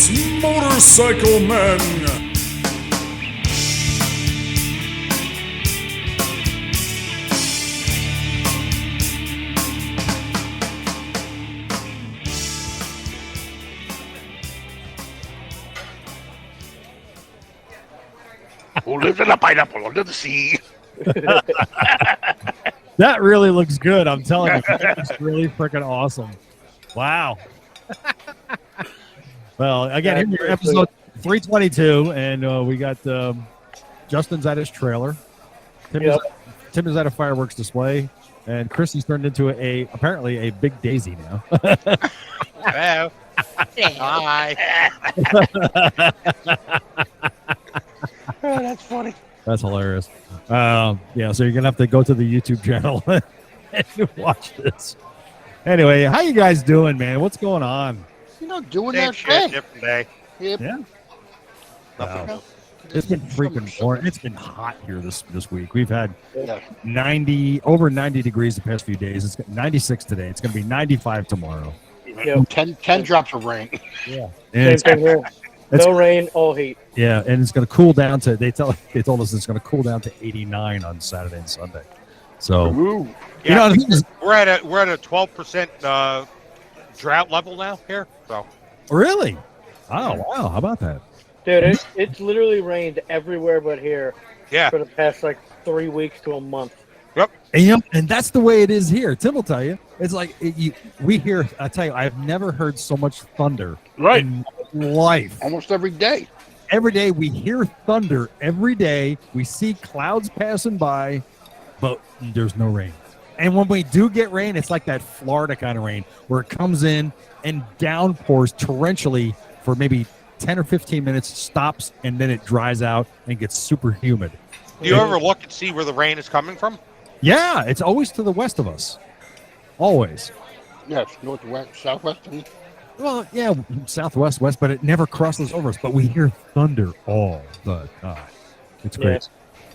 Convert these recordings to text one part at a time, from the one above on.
It's Motorcycle Men. Who lives in a pineapple under the sea? That really looks good. I'm telling you, it's really freaking awesome. Wow. Well, again, here's episode 322, and we got Justin's at his trailer. Tim is at a fireworks display, and Chrissy's turned into apparently a big daisy now. Hello. Hi. Oh, that's funny. That's hilarious. Yeah, so you're gonna have to go to the YouTube channel and watch this. Anyway, how you guys doing, man? What's going on? Doing Same that shit, thing. different day. Yep. Yeah. Nothing. It's been freaking warm. It's been hot here this week. We've had Yeah. over 90 degrees the past few days. It's 96 today. It's going to be 95 tomorrow. Yeah. 10 drops of rain. Yeah. Same thing here. No rain, all heat. Yeah, and it's going to cool down to. They told us it's going to cool down to 89 on Saturday and Sunday. So Ooh. Yeah, you know, we're at a 12% drought level now here. So really? Oh wow! How about that? Dude, it's literally rained everywhere but here yeah, for the past like 3 weeks to a month. And that's the way it is here. Tim will tell you. It's like we hear. I tell you, I've never heard so much thunder Right. in my life. Almost every day. Every day we hear thunder. Every day we see clouds passing by, but there's no rain. And when we do get rain, it's like that Florida kind of rain where it comes in and downpours torrentially for maybe 10 or 15 minutes, stops, and then it dries out and gets super humid. do you ever look and see where the rain is coming from? Yeah, it's always to the west of us. Always. Yes, northwest, southwest. Well, yeah, southwest, west, but it never crosses over us. But we hear thunder all the time. It's great.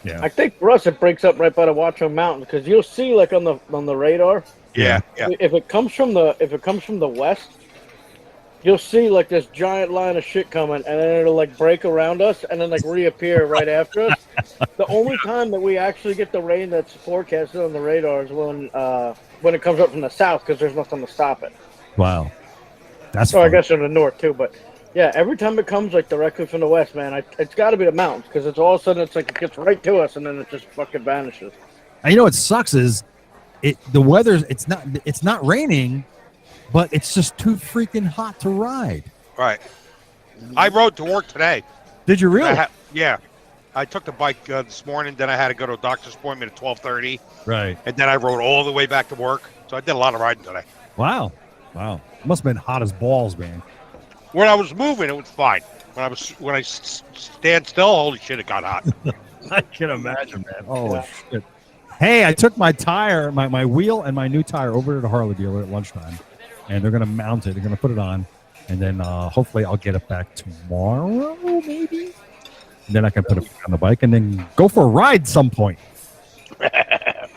Yeah. I think for us it breaks up right by the Watchung Mountain because you'll see like on the radar. Yeah. If it comes from the west, you'll see like this giant line of shit coming, and then it'll like break around us and then like reappear right after us. The only time that we actually get the rain that's forecasted on the radar is when it comes up from the south because there's nothing to stop it. Wow. That's So I fun. guess from the north too, but yeah, every time it comes like directly from the west, man, it's got to be the mountains because it's all of a sudden it's like it gets right to us and then it just fucking vanishes. And you know what sucks is the weather's it's not raining, but it's just too freaking hot to ride. Right. I rode to work today. Did you really? Yeah. I took the bike this morning. Then I had to go to a doctor's appointment at 12:30, Right. and then I rode all the way back to work. So I did a lot of riding today. Wow. It must have been hot as balls, man. When I was moving, it was fine. When I stand still, holy shit, it got hot. I can imagine, man. Oh shit. Hey, I took my tire, my wheel and my new tire over to the Harley dealer at lunchtime, and they're gonna mount it. They're gonna put it on, and then hopefully I'll get it back tomorrow, maybe. And then I can put it back on the bike and then go for a ride some point.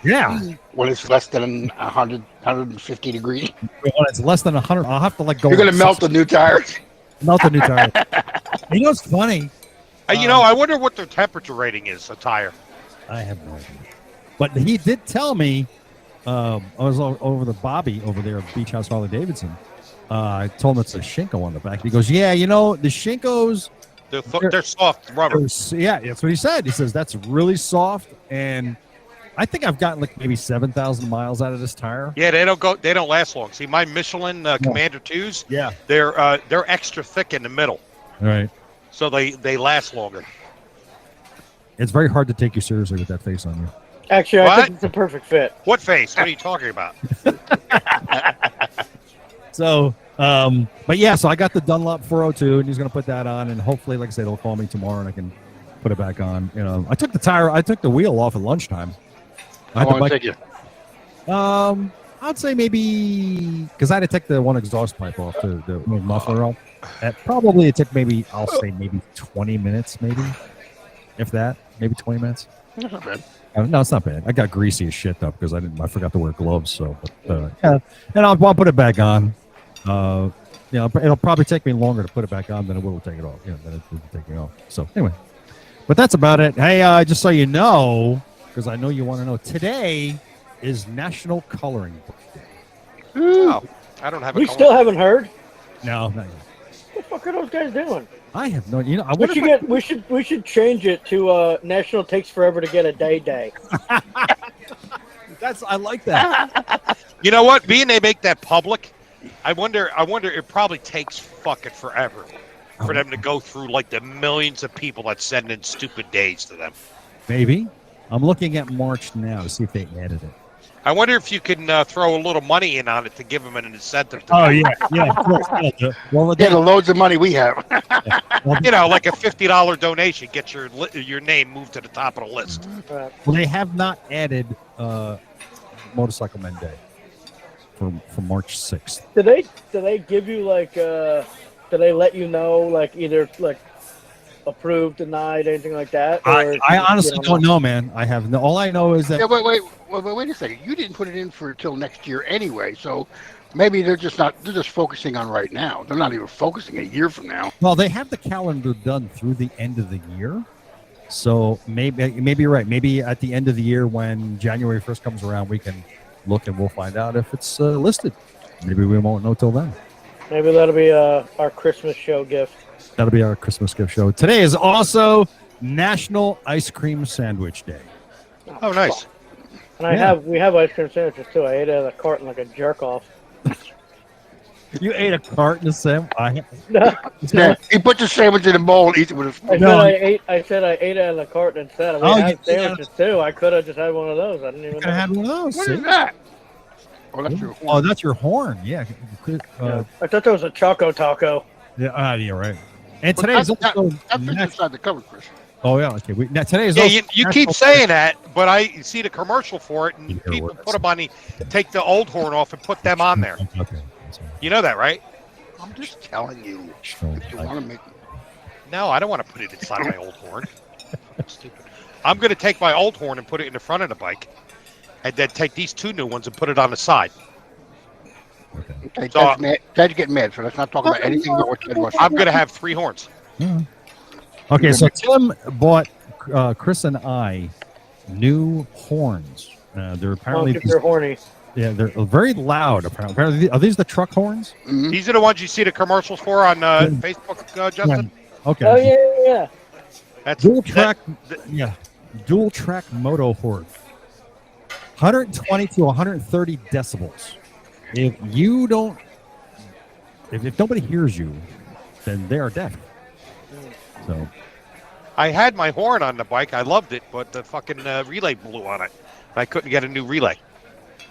Yeah. When it's less than 100, 150 degrees. When it's less than 100, I'll have to like go. You're going to melt the new tires. Melt the new tire. You know what's funny? I wonder what their temperature rating is, a tire. I have no idea. But he did tell me, I was over the Bobby over there at Beach House Harley Davidson. I told him it's a Shinko on the back. He goes, yeah, the Shinkos. They're soft rubber. Yeah, that's what he said. He says that's really soft, and I think I've gotten like maybe 7,000 miles out of this tire. Yeah, they don't last long. See, my Michelin Commander 2s, yeah, they're extra thick in the middle. Right. So they last longer. It's very hard to take you seriously with that face on you. Actually, I think it's a perfect fit. What face? What are you talking about? So, but yeah, so I got the Dunlop 402, and he's going to put that on, and hopefully, like I said, they'll call me tomorrow, and I can put it back on. I took the wheel off at lunchtime. How long did it take you? I'd say maybe because I had to take the one exhaust pipe off to the muffler off. It took maybe 20 minutes, maybe if that, maybe 20 minutes. That's not bad. No, it's not bad. I got greasy as shit though because I forgot to wear gloves. So, yeah, and I'll put it back on. you know, it'll probably take me longer to put it back on than it will take it off. You know, than it will take it off. So anyway, but that's about it. Hey, just so you know, because I know you want to know, today is National Coloring Book Day. Oh, I don't have a We color. still haven't heard. No, not yet. What the fuck are those guys doing? I have no. You know, I We wonder should if get. We should change it to National Takes Forever to Get a Day. that's. I like that. You know what? Being they make that public, I wonder. It probably takes fucking forever for them to go through like the millions of people that send in stupid days to them. Maybe. I'm looking at March now to see if they added it. I wonder if you can throw a little money in on it to give them an incentive. To Oh yeah, of course. Yeah. Well, Yeah, the loads of money we have. you know, like a $50 donation, get your name moved to the top of the list. well, they have not added Motorcycle Men Day for March 6th. Do they give you like? Do they let you know like either like approved, denied, anything like that? Or I honestly don't know, man. I have no. All I know is that. Yeah, wait a second. You didn't put it in for till next year anyway, so maybe they're just focusing on right now. They're not even focusing a year from now. Well, they have the calendar done through the end of the year, so maybe you're right. Maybe at the end of the year, when January 1st comes around, we can look and we'll find out if it's listed. Maybe we won't know till then. Maybe that'll be our Christmas show gift. That'll be our Christmas gift show. Today is also National Ice Cream Sandwich Day. Oh, nice. And we have ice cream sandwiches too. I ate out of the carton like a jerk off. You ate a carton of sandwich? Yeah, he puts the sandwich in a bowl and eats it with his. I said I ate out of the carton instead. We had sandwiches too. I could have just had one of those. I didn't even know. I had one of those. What see? is that? Oh, that's your. Oh, that's your horn. Yeah. I thought that was a Choco Taco. Yeah, yeah, right. And today is also That fits inside the cover, Chris. Oh yeah, okay. Now today is Yeah, also you keep saying that, but I see the commercial for it, and You hear people what I put them on take the old horn off and put them on there. Okay. You know that, right? I'm just telling you. So, If you want to make. No, I don't want to put it inside my old horn. Stupid. I'm going to take my old horn and put it in the front of the bike, and then take these two new ones and put it on the side. Okay, So, Ted's getting mad, so let's not talk about anything about what Ted wants. I'm going to have 3 horns. yeah. Okay, so Tim bought Chris and I new horns. They're apparently If you're horny. yeah, they're very loud. Apparently, are these the truck horns? Mhm. These are the ones you see the commercials for on Facebook, Justin. Okay. Oh yeah. That's Dual track, that- dual track moto horn. 120 to 130 decibels. If you don't, if nobody hears you, then they are deaf. So I had my horn on the bike. I loved it, but the fucking relay blew on it. I couldn't get a new relay.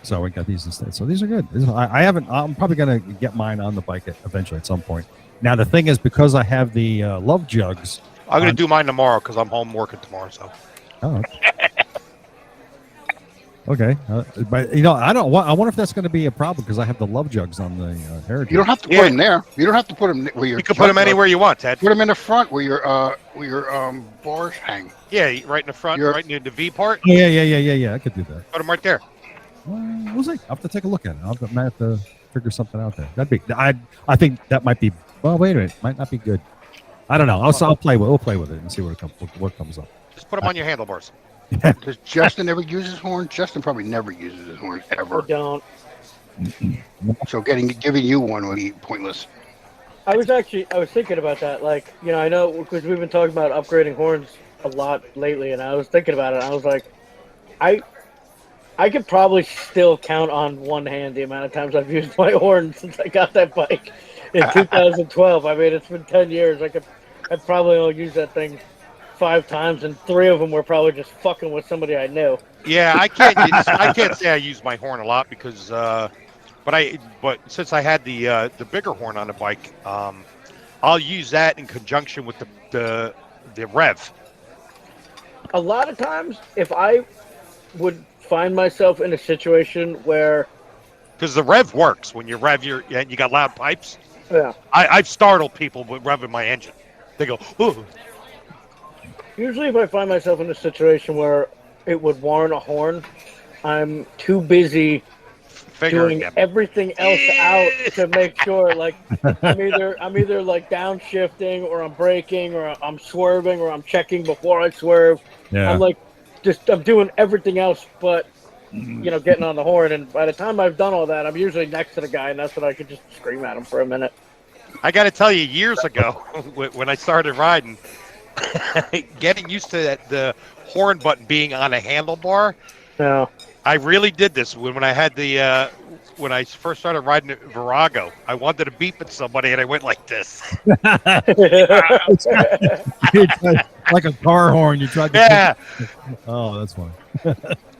So we got these instead. So these are good. I haven't. I'm probably gonna get mine on the bike eventually at some point. Now the thing is, because I have the love jugs. I'm going to do mine tomorrow because I'm home working tomorrow. So Oh. Okay, but you know, I wonder if that's going to be a problem because I have the love jugs on the heritage. You don't have to put them there. You don't have to put them where you can put them anywhere you want, Ted. Put them in the front where your bars hang. Yeah, right in the front, right near the V part. Oh, yeah. I could do that. Put them right there. We'll see. I'll have to take a look at it. I might have to figure something out there. That'd be. I think that might be. Well, wait a minute. Might not be good. I don't know. I'll play with. We'll play with it and see what comes up. Just put them on your handlebars. Does Justin ever use his horn? Justin probably never uses his horn ever. I don't. So giving you one would be pointless. I was thinking about that. Like, you know, I know because we've been talking about upgrading horns a lot lately, and I was thinking about it. I was like, I could probably still count on one hand the amount of times I've used my horn since I got that bike in 2012. I mean, it's been 10 years. I'd probably only use that thing 5 times, and 3 of them were probably just fucking with somebody I knew. Yeah, I can't say I use my horn a lot because, but since I had the bigger horn on the bike, I'll use that in conjunction with the rev. A lot of times, if I would find myself in a situation where, because the rev works when you rev and you got loud pipes. yeah, I've startled people with revving my engine. They go, ooh. usually if I find myself in a situation where it would warrant a horn, I'm too busy doing everything else out to make sure, like, I'm either like downshifting, or I'm braking, or I'm swerving, or I'm checking before I swerve. Yeah. I'm like, I'm doing everything else, but getting on the horn. And by the time I've done all that, I'm usually next to the guy, and that's when I could just scream at him for a minute. I got to tell you, years ago, when I started riding, getting used to the horn button being on a handlebar. Yeah. I really did this when I had the when I first started riding at Virago. I wanted to beep at somebody, and I went like this. Like a car horn. You tried to. Yeah. Oh, that's funny.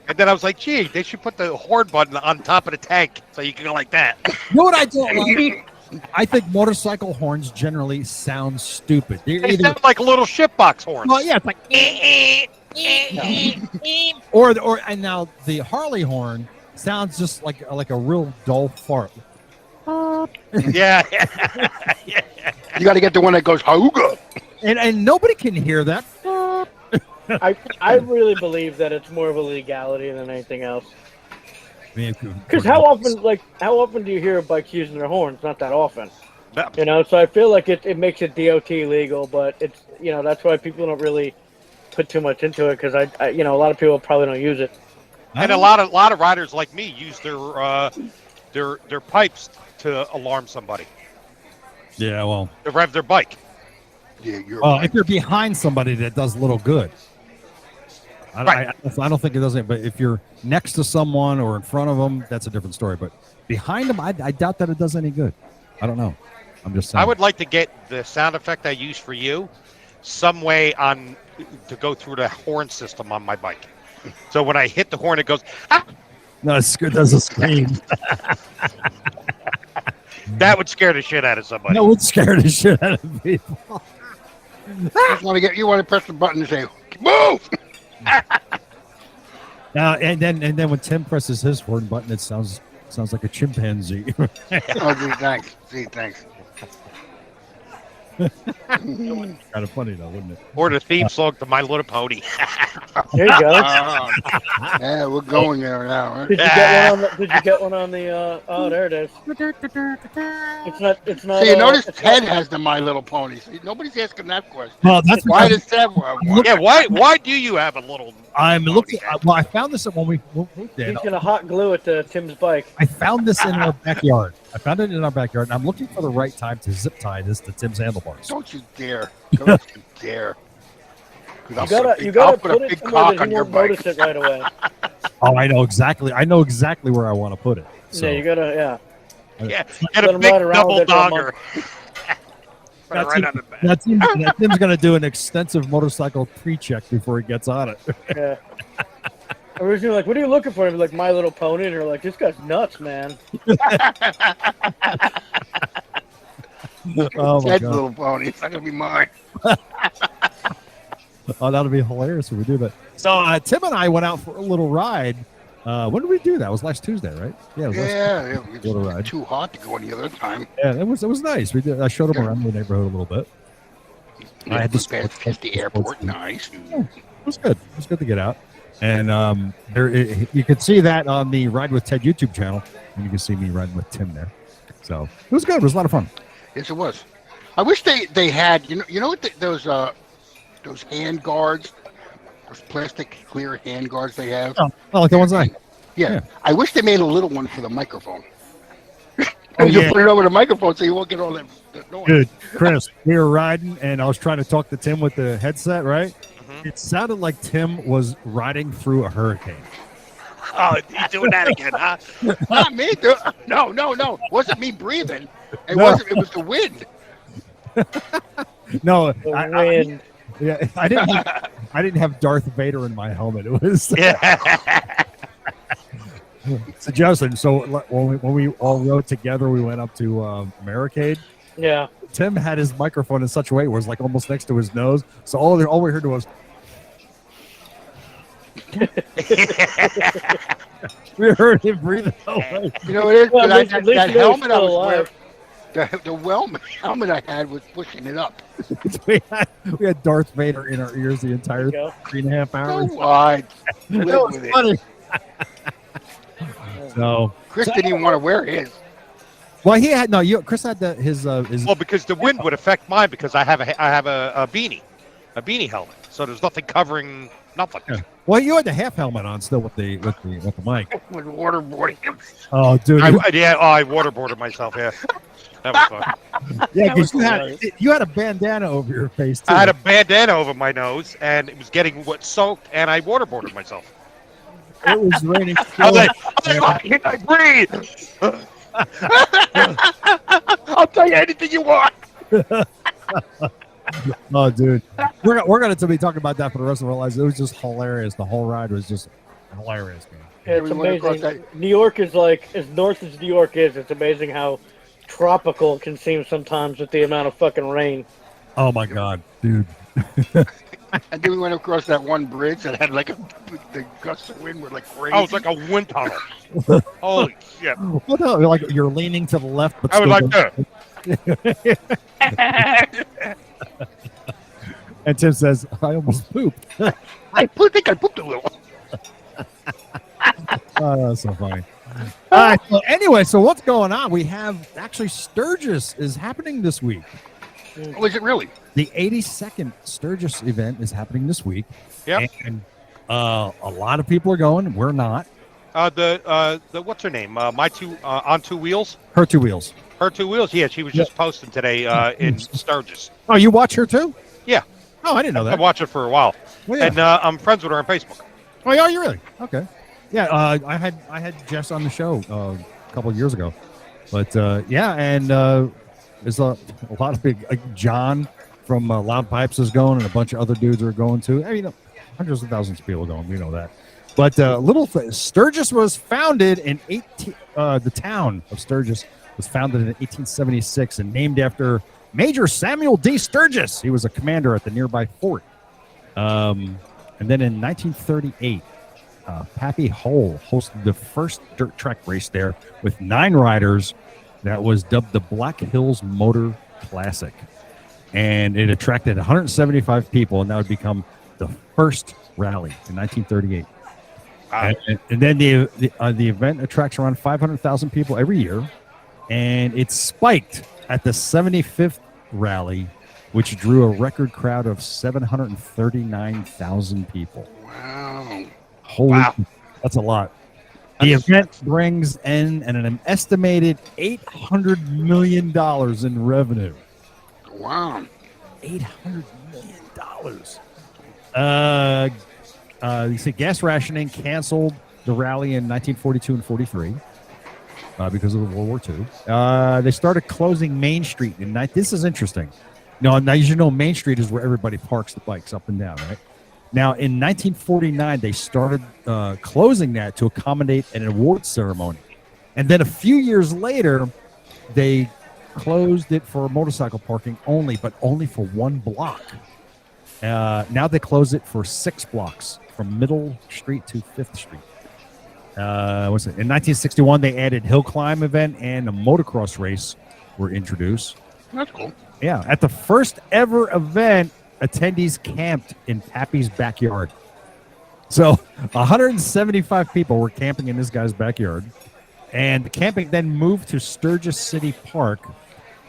And then I was like, gee, they should put the horn button on top of the tank so you can go like that. You know what I don't like? I think motorcycle horns generally sound stupid. They sound like little shitbox horns. Well, yeah, it's like or and now the Harley horn sounds just like a real dull fart. Yeah. You got to get the one that goes hauga. And nobody can hear that. I really believe that it's more of a legality than anything else. Because how often do you hear bikes using their horns? Not that often. No. So I feel like it makes it DOT legal, but it's that's why people don't really put too much into it, because I a lot of people probably don't use it. And a lot of riders like me use their pipes to alarm somebody. Yeah, well, to rev their bike. Yeah, if you're behind somebody, that does little good. I don't think it does it, but if you're next to someone or in front of them, that's a different story. But behind them, I doubt that it does any good. I don't know. I'm just saying. I would like to get the sound effect I use for you some way to go through the horn system on my bike. So when I hit the horn, it goes, ah! No, it's good. Does a scream. That would scare the shit out of somebody. That would scare the shit out of people. You want to press the button and say, move! Now and then when Tim presses his horn button, it sounds like a chimpanzee. Oh, gee, thanks. Thanks. Kind of funny though, wouldn't it? Or the theme song to My Little Pony. There you go. Yeah, we're going there now. Right? Did you get one on the? Oh, there it is. It's not. See, you notice Ted has the My Little Pony. See, nobody's asking that question. Well, that's why does Ted have one? Yeah, why do you have a little? I'm looking. Well, I found this when we did. He's gonna hot glue it to Tim's bike. I found this in our backyard. And I'm looking for the right time to zip tie this to Tim's handlebars. Don't you dare! Don't you dare! You gotta put it somewhere that he won't notice it right away. Oh, I know exactly. I know exactly where I want to put it. So. Yeah, you gotta. Yeah, get a big double donger. Tim's going to do an extensive motorcycle pre-check before he gets on it. Yeah. Originally, like, what are you looking for? And like, My Little Pony, and they're like, this guy's nuts, man. Oh my Ted's God. Little Pony. It's not gonna be mine. Oh, that'll be hilarious if we do that. So Tim and I went out for a little ride. When did we do that? It was last Tuesday, right? Yeah, it was It was too hot to go any other time. Yeah, it was nice. I showed him around the neighborhood a little bit. I had to past the airport. Nice. Yeah, it was good. It was good to get out. And you could see that on the Ride with Ted YouTube channel, and you can see me riding with Tim there. So it was good. It was a lot of fun. Yes, it was. I wish they had what those hand guards, those plastic clear hand guards they have. Oh, like the ones I. Yeah. I wish they made a little one for the microphone. Oh, you yeah. put it over the microphone so you won't get all that noise. Dude, Chris, we were riding, and I was trying to talk to Tim with the headset, right? Mm-hmm. It sounded like Tim was riding through a hurricane. Oh, you doing that again, huh? Not me. No. It wasn't me breathing. It wasn't. It was the wind. No, wind. I didn't have Darth Vader in my helmet. It was. Yeah. So Justin, when we all rode together, we went up to Americade. Yeah. Tim had his microphone in such a way it was like almost next to his nose. So all we heard was. We heard him breathing away. You know it is. Well, that helmet I was wearing. The helmet I had was pushing it up. we had Darth Vader in our ears the entire 3.5 hours. So wide. That was funny. So Chris didn't even want to wear his. well, he had no. Chris had his. Well, because the wind would affect mine because I have a beanie helmet, so there's nothing covering nothing. Yeah. Well, you had the half helmet on still with the mic. With waterboarding him. Oh, dude. I waterboarded myself. Yeah, that was fun. Yeah, because hilarious. you had a bandana over your face too. I had a bandana over my nose, and it was getting soaked, and I waterboarded myself. It was raining. I was like, why can't I breathe? I'll tell you anything you want. Oh, dude, we're gonna be talking about that for the rest of our lives. It was just hilarious. The whole ride was just hilarious, man. It's We went across amazing. New York is like, as north as New York is, it's amazing how tropical it can seem sometimes with the amount of fucking rain. Oh my god, dude. And then we went across that one bridge that had like the gusts of wind were like crazy. I was like a wind tunnel. Holy shit! What the, like you're leaning to the left, but I was like that. And Tim says, "I almost pooped." I think I pooped a little. Oh, that's so funny. All right. So anyway, so what's going on? We have actually Sturgis is happening this week. Oh, is it really? The 82nd Sturgis event is happening this week. Yep. And a lot of people are going. We're not. The what's her name? My two on two wheels. Her two wheels. Her two wheels. Yeah, she was just posting today in Sturgis. Oh, you watch her too? Yeah. Oh, I didn't know I that. watched it for a while, Well, yeah. and I'm friends with her on Facebook. Oh, yeah, are you really? Okay. Yeah, I had Jess on the show a couple of years ago, but yeah, and there's a lot of big like John from Loud Pipes is going, and a bunch of other dudes are going too. I mean, hundreds of thousands of people going. We know that. But Sturgis was founded in the town of Sturgis was founded in 1876 and named after Major Samuel D. Sturgis. He was a commander at the nearby fort. And then in 1938, Pappy Hole hosted the first dirt track race there with 9 riders that was dubbed the Black Hills Motor Classic. And it attracted 175 people, and that would become the first rally in 1938. And then the event attracts around 500,000 people every year, and it spiked at the 75th rally, which drew a record crowd of 739,000 people. Wow. Holy, that's a lot. The event brings in an estimated $800 million in revenue. Wow. $800 million. You see, gas rationing canceled the rally in 1942 and 43 because of World War II. They started closing Main Street. This is interesting. Now, as you know, Main Street is where everybody parks the bikes up and down, right? Now, in 1949, they started closing that to accommodate an awards ceremony. And then a few years later, they closed it for motorcycle parking only, but only for 1 block. Now they close it for 6 blocks from Middle Street to 5th Street. In 1961, they added hill climb event and a motocross race were introduced. That's cool. Yeah, at the first ever event, attendees camped in Pappy's backyard. So 175 people were camping in this guy's backyard. And the camping then moved to Sturgis City Park,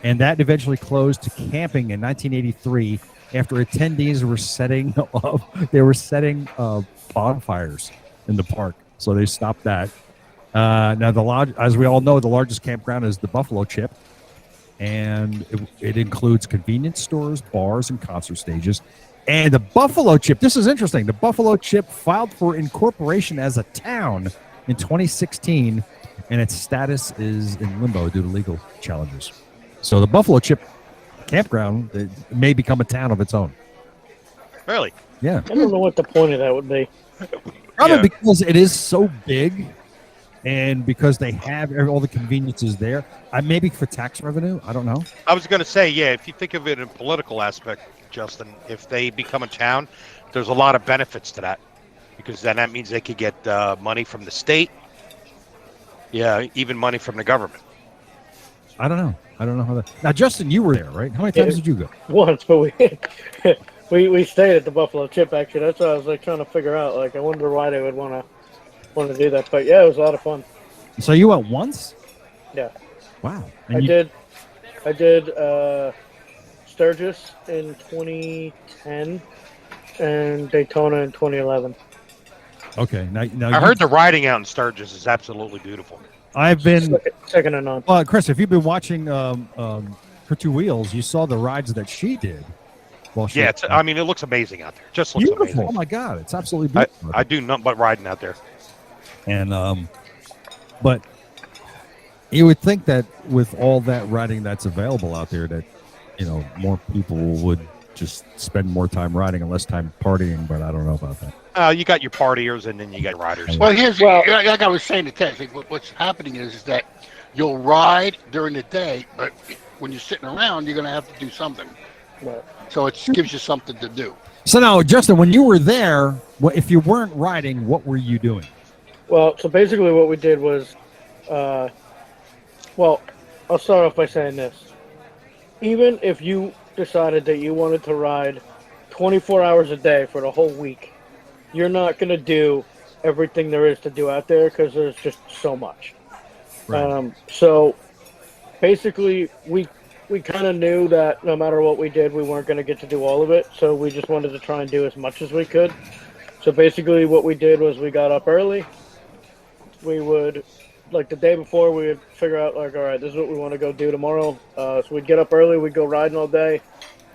and that eventually closed to camping in 1983 after attendees were setting bonfires in the park. So they stopped that. Now, as we all know, the largest campground is the Buffalo Chip, and it includes convenience stores, bars, and concert stages. And the Buffalo Chip, this is interesting. The Buffalo Chip filed for incorporation as a town in 2016, and its status is in limbo due to legal challenges. So the Buffalo Chip campground may become a town of its own. Really? Yeah. I don't know what the point of that would be. Probably because it is so big, and because they have all the conveniences there. Maybe for tax revenue. I don't know. I was going to say, yeah, if you think of it in political aspect, Justin, if they become a town, there's a lot of benefits to that, because then that means they could get money from the state. Yeah, even money from the government. I don't know how that. Now, Justin, you were there, right? How many times did you go? Once, but we stayed at the Buffalo Chip. Actually, that's what I was like trying to figure out. Like, I wonder why they would want to do that. But yeah, it was a lot of fun. So you went once? Yeah. Wow. I did Sturgis in 2010 and Daytona in 2011. Okay. Now I heard the riding out in Sturgis is absolutely beautiful. I've been. Second to none. Well, Chris, if you've been watching her two wheels, you saw the rides that she did. Well, Yeah, I mean, it looks amazing out there. Just looks beautiful. amazing. Oh my God, it's absolutely beautiful. I do nothing but riding out there. And but you would think that with all that riding that's available out there, that more people would just spend more time riding and less time partying. But I don't know about that. You got your partiers and then you got riders. Well, like I was saying to Ted, what's happening is that you'll ride during the day, but when you're sitting around, you're going to have to do something. Right. So it gives you something to do. So now, Justin, when you were there, if you weren't riding, what were you doing? Well, so basically what we did was, well, I'll start off by saying this. Even if you decided that you wanted to ride 24 hours a day for the whole week, you're not going to do everything there is to do out there because there's just so much. Right. So basically, we kind of knew that no matter what we did, we weren't going to get to do all of it. So we just wanted to try and do as much as we could. So basically what we did was we got up early. We would, like the day before, we would figure out, like, all right, this is what we want to go do tomorrow. So we'd get up early, we'd go riding all day,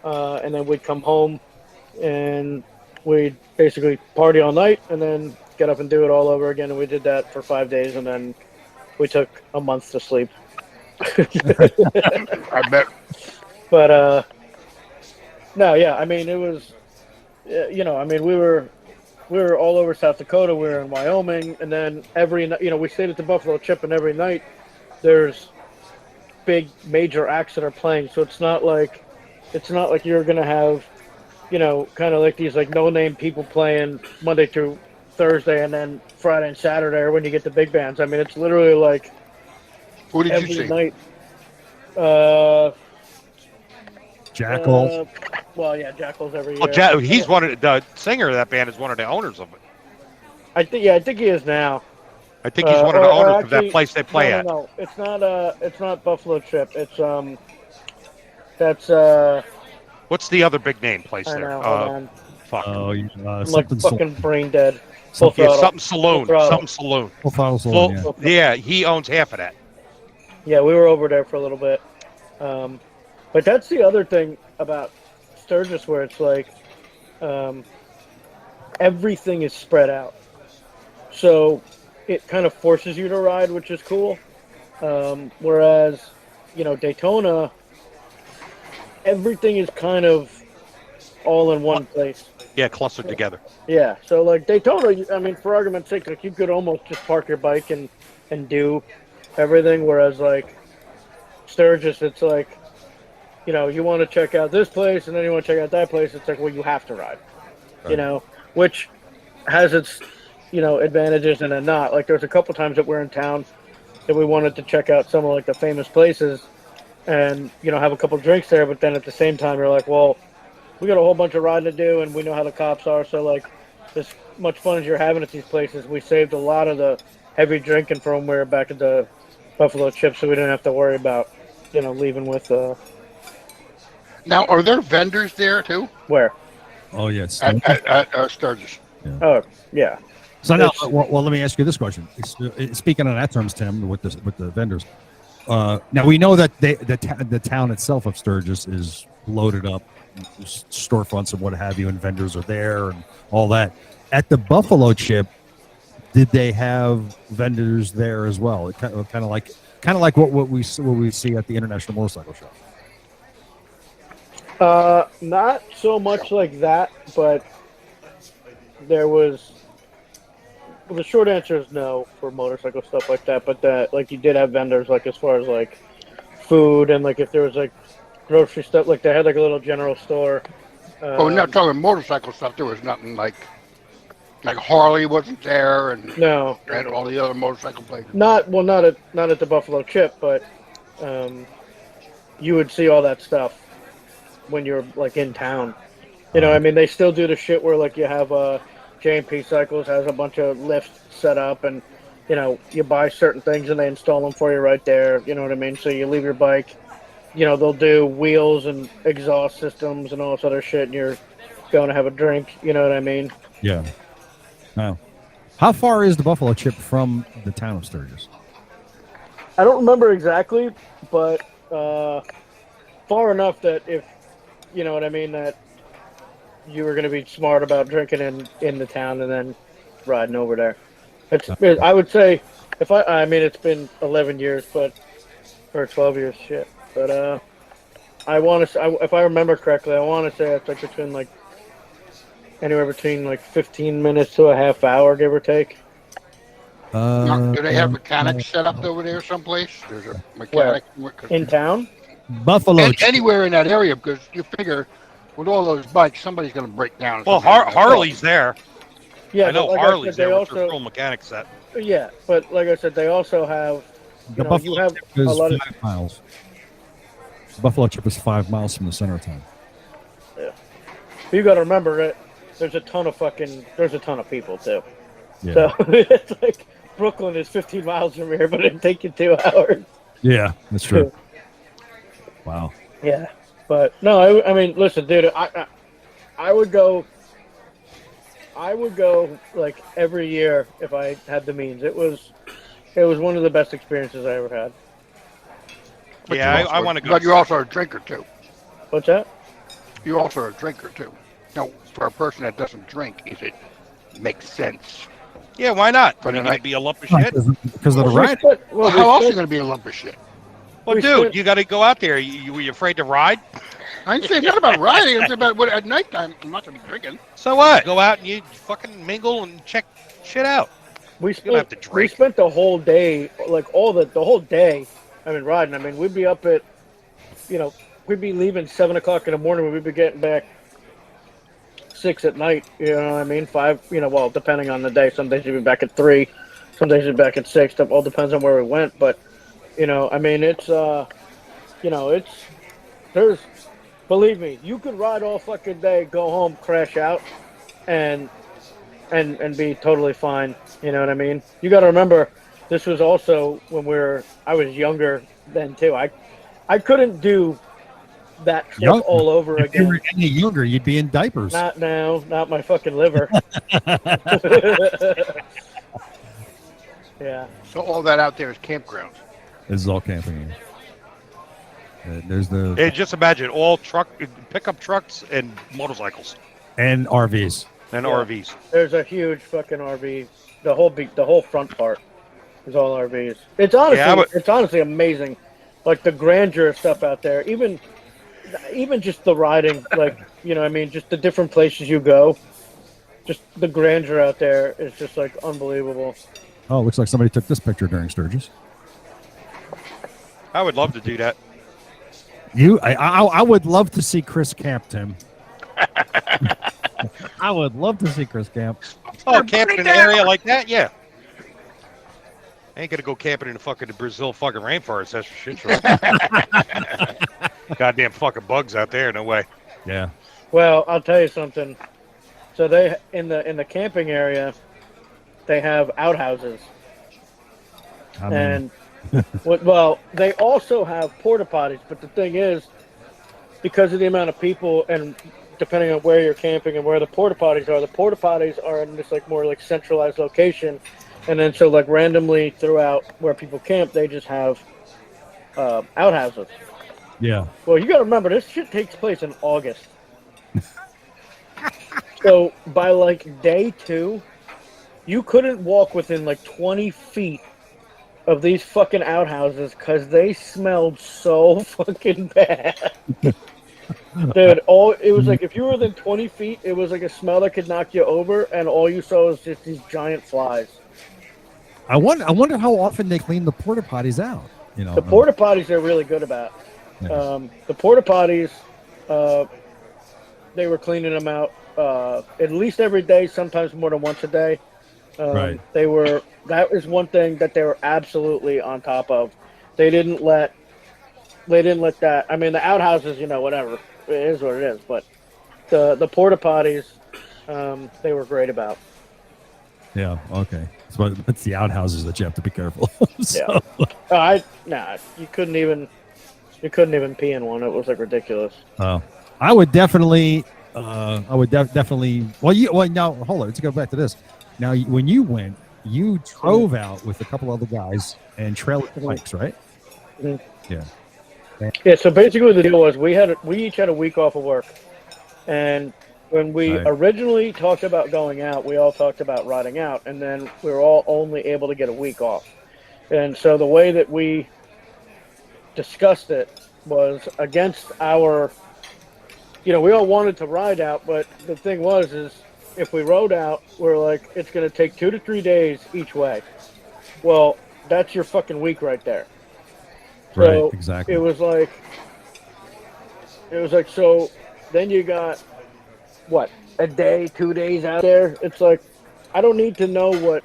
and then we'd come home and we'd basically party all night and then get up and do it all over again. And we did that for 5 days, and then we took a month to sleep. I bet. But, no, yeah, I mean, it was, I mean, we were all over South Dakota. We were in Wyoming, and then every night, we stayed at the Buffalo Chip, and every night there's big major acts that are playing. So it's not like you're gonna have, kind of like these like no-name people playing Monday through Thursday, and then Friday and Saturday are when you get the big bands. I mean, it's literally like Who did you every see? night. Jackal. Well, yeah, Jackal's every year. Well, he's the singer of that band is one of the owners of it. I think he is now. I think he's one of the owners of that place they play at. No, it's not Buffalo Chip. It's that's What's the other big name place I there? know. Hold on. Fuck. Oh, I'm like something. fucking brain dead. Something- Yeah, something saloon. Full throttle. Something saloon. Full throttle saloon, Full- yeah, he owns half of that. Yeah, we were over there for a little bit. But that's the other thing about Sturgis, where it's like everything is spread out. So it kind of forces you to ride, which is cool. Whereas, Daytona, everything is kind of all in one place. Yeah, clustered together. Yeah, so like Daytona, I mean, for argument's sake, like you could almost just park your bike and do everything. Whereas like Sturgis, it's like, you want to check out this place and then you want to check out that place. It's like, well, you have to ride, Right. Which has its, advantages and then not. Like there's a couple times that we're in town that we wanted to check out some of like the famous places and, have a couple drinks there. But then at the same time, you're like, well, we got a whole bunch of riding to do and we know how the cops are. So like as much fun as you're having at these places, we saved a lot of the heavy drinking from when we were back at the Buffalo Chip. So we didn't have to worry about, leaving with, Now, are there vendors there too? where? Oh yes. At Sturgis. Oh, yeah. So now, well, let me ask you this question. Speaking on that terms, Tim, with the vendors. Now we know that the town itself of Sturgis is loaded up, storefronts and what have you, and vendors are there and all that. At the Buffalo Chip, did they have vendors there as well? It kind of like what we see at the International Motorcycle Show. Not so much like that, but there was. Well, the short answer is no for motorcycle stuff like that. But that, like, you did have vendors, like as far as like food and like if there was like grocery stuff, like they had like a little general store. We're not talking motorcycle stuff. There was nothing like Harley wasn't there, and No, and all the other motorcycle places. not at the Buffalo Chip, but you would see all that stuff when you're like in town. I mean, they still do the shit where like you have J&P Cycles has a bunch of lifts set up, and you buy certain things and they install them for you right there. You know what I mean? So you leave your bike. They'll do wheels and exhaust systems and all this other shit, and you're going to have a drink. You know what I mean? Yeah. Wow. How far is the Buffalo Chip from the town of Sturgis? I don't remember exactly, but far enough that if you know what I mean, that you were going to be smart about drinking in the town and then riding over there. I would say I mean it's been 11 years, or 12 years, shit. But I want to, if I remember correctly, I want to say it's like anywhere between like 15 minutes to a half hour, give or take. Do they have mechanics set up over there someplace? There's a mechanic in town. Buffalo anywhere in that area, because you figure with all those bikes, somebody's going to break down. Well, Harley's there. Yeah, I know like Harley's there. With their full mechanic set. Yeah, but like I said, they also have. The Buffalo Chip is 5 miles. The Buffalo Chip is 5 miles from the center of town. Yeah, but you got to remember that there's a ton of people too. Yeah. So it's like Brooklyn is 15 miles from here, but it'd take you 2 hours. Yeah, that's true. Wow. Yeah, but no, I mean, listen, dude, I would go like every year if I had the means. It was one of the best experiences I ever had. But yeah, I want to go. But you're also a drinker too. What's that? You're also a drinker too. Now, for a person that doesn't drink, it makes sense. Yeah, why not? But You're going to be a lump of shit? Because of the ride. Well, how else are you going to be a lump of shit? Well, dude, you got to go out there. You afraid to ride? I didn't say nothing about riding. I'm saying about at nighttime. I'm not going to be drinking. So what? Go out and you fucking mingle and check shit out. We You don't have to drink. spent the whole day, like the whole day. I mean, riding. I mean, we'd be up at, we'd be leaving 7 o'clock in the morning. We'd be getting back 6 at night. You know what I mean? 5. Well, depending on the day. Some days we'd be back at 3. Some days we'd be back at 6. It all depends on where we went. But I mean, it's there's. Believe me, you could ride all fucking day, go home, crash out, and be totally fine. You know what I mean? You got to remember, this was also when I was younger then too. I couldn't do that trip all over again. If you were any younger, you'd be in diapers. Not now, not my fucking liver. Yeah. So all that out there is campgrounds. This is all camping. There's Hey, just imagine all pickup trucks and motorcycles and RVs and RVs. There's a huge fucking RV. The whole front part is all RVs. It's honestly amazing, like the grandeur of stuff out there. Even just the riding, like I mean, just the different places you go. Just the grandeur out there is just like unbelievable. Oh, it looks like somebody took this picture during Sturgis. I would love to do that. I would love to see Chris camp, Tim. I would love to see Chris camp. Oh, camping in an area like that? Yeah. I ain't gonna go camping in the Brazil fucking rainforest. That's for shit sure. Goddamn fucking bugs out there. No way. Yeah. Well, I'll tell you something. So they in the camping area, they have outhouses. And well, they also have porta potties, but the thing is, because of the amount of people and depending on where you're camping and where the porta potties are in this like more like centralized location, and then so like randomly throughout where people camp, they just have outhouses. Yeah. Well, you got to remember this shit takes place in August, so by like day 2, you couldn't walk within like 20 feet of these fucking outhouses because they smelled so fucking bad. Dude, it was like if you were within 20 feet, it was like a smell that could knock you over, and all you saw was just these giant flies. I wonder how often they clean the porta potties out. The porta potties they're really good about. Yeah. The porta potties, they were cleaning them out at least every day, sometimes more than once a day. Right. That is one thing that they were absolutely on top of. They didn't let that. I mean, the outhouses, whatever, it is what it is. But the porta potties, they were great about. Yeah. Okay. So it's the outhouses that you have to be careful of. So, You couldn't even pee in one. It was like ridiculous. I would definitely. Definitely. Well, now hold on. Let's go back to this. Now, when you went, you drove out with a couple other guys and trailer bikes, right? Mhm. Yeah. Yeah. So basically, the deal was we each had a week off of work, and when we originally talked about going out, we all talked about riding out, and then we were all only able to get a week off. And so the way that we discussed it was against our, we all wanted to ride out, but the thing is if we rode out, we're like, it's going to take 2 to 3 days each way. Well, that's your fucking week right there. So right, exactly. It was like, so then you got, what, a day, 2 days out there? It's like, I don't need to know what,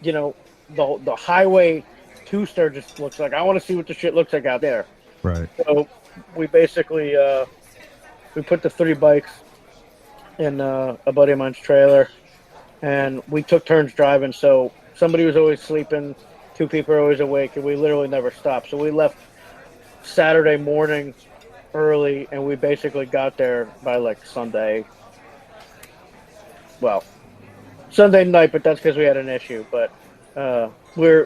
the highway to Sturgis looks like. I want to see what the shit looks like out there. Right. So we basically, we put the 3 bikes in a buddy of mine's trailer, and we took turns driving. So somebody was always sleeping, 2 people were always awake, and we literally never stopped. So we left Saturday morning early, and we basically got there by like Sunday. Well, Sunday night, but that's because we had an issue. But we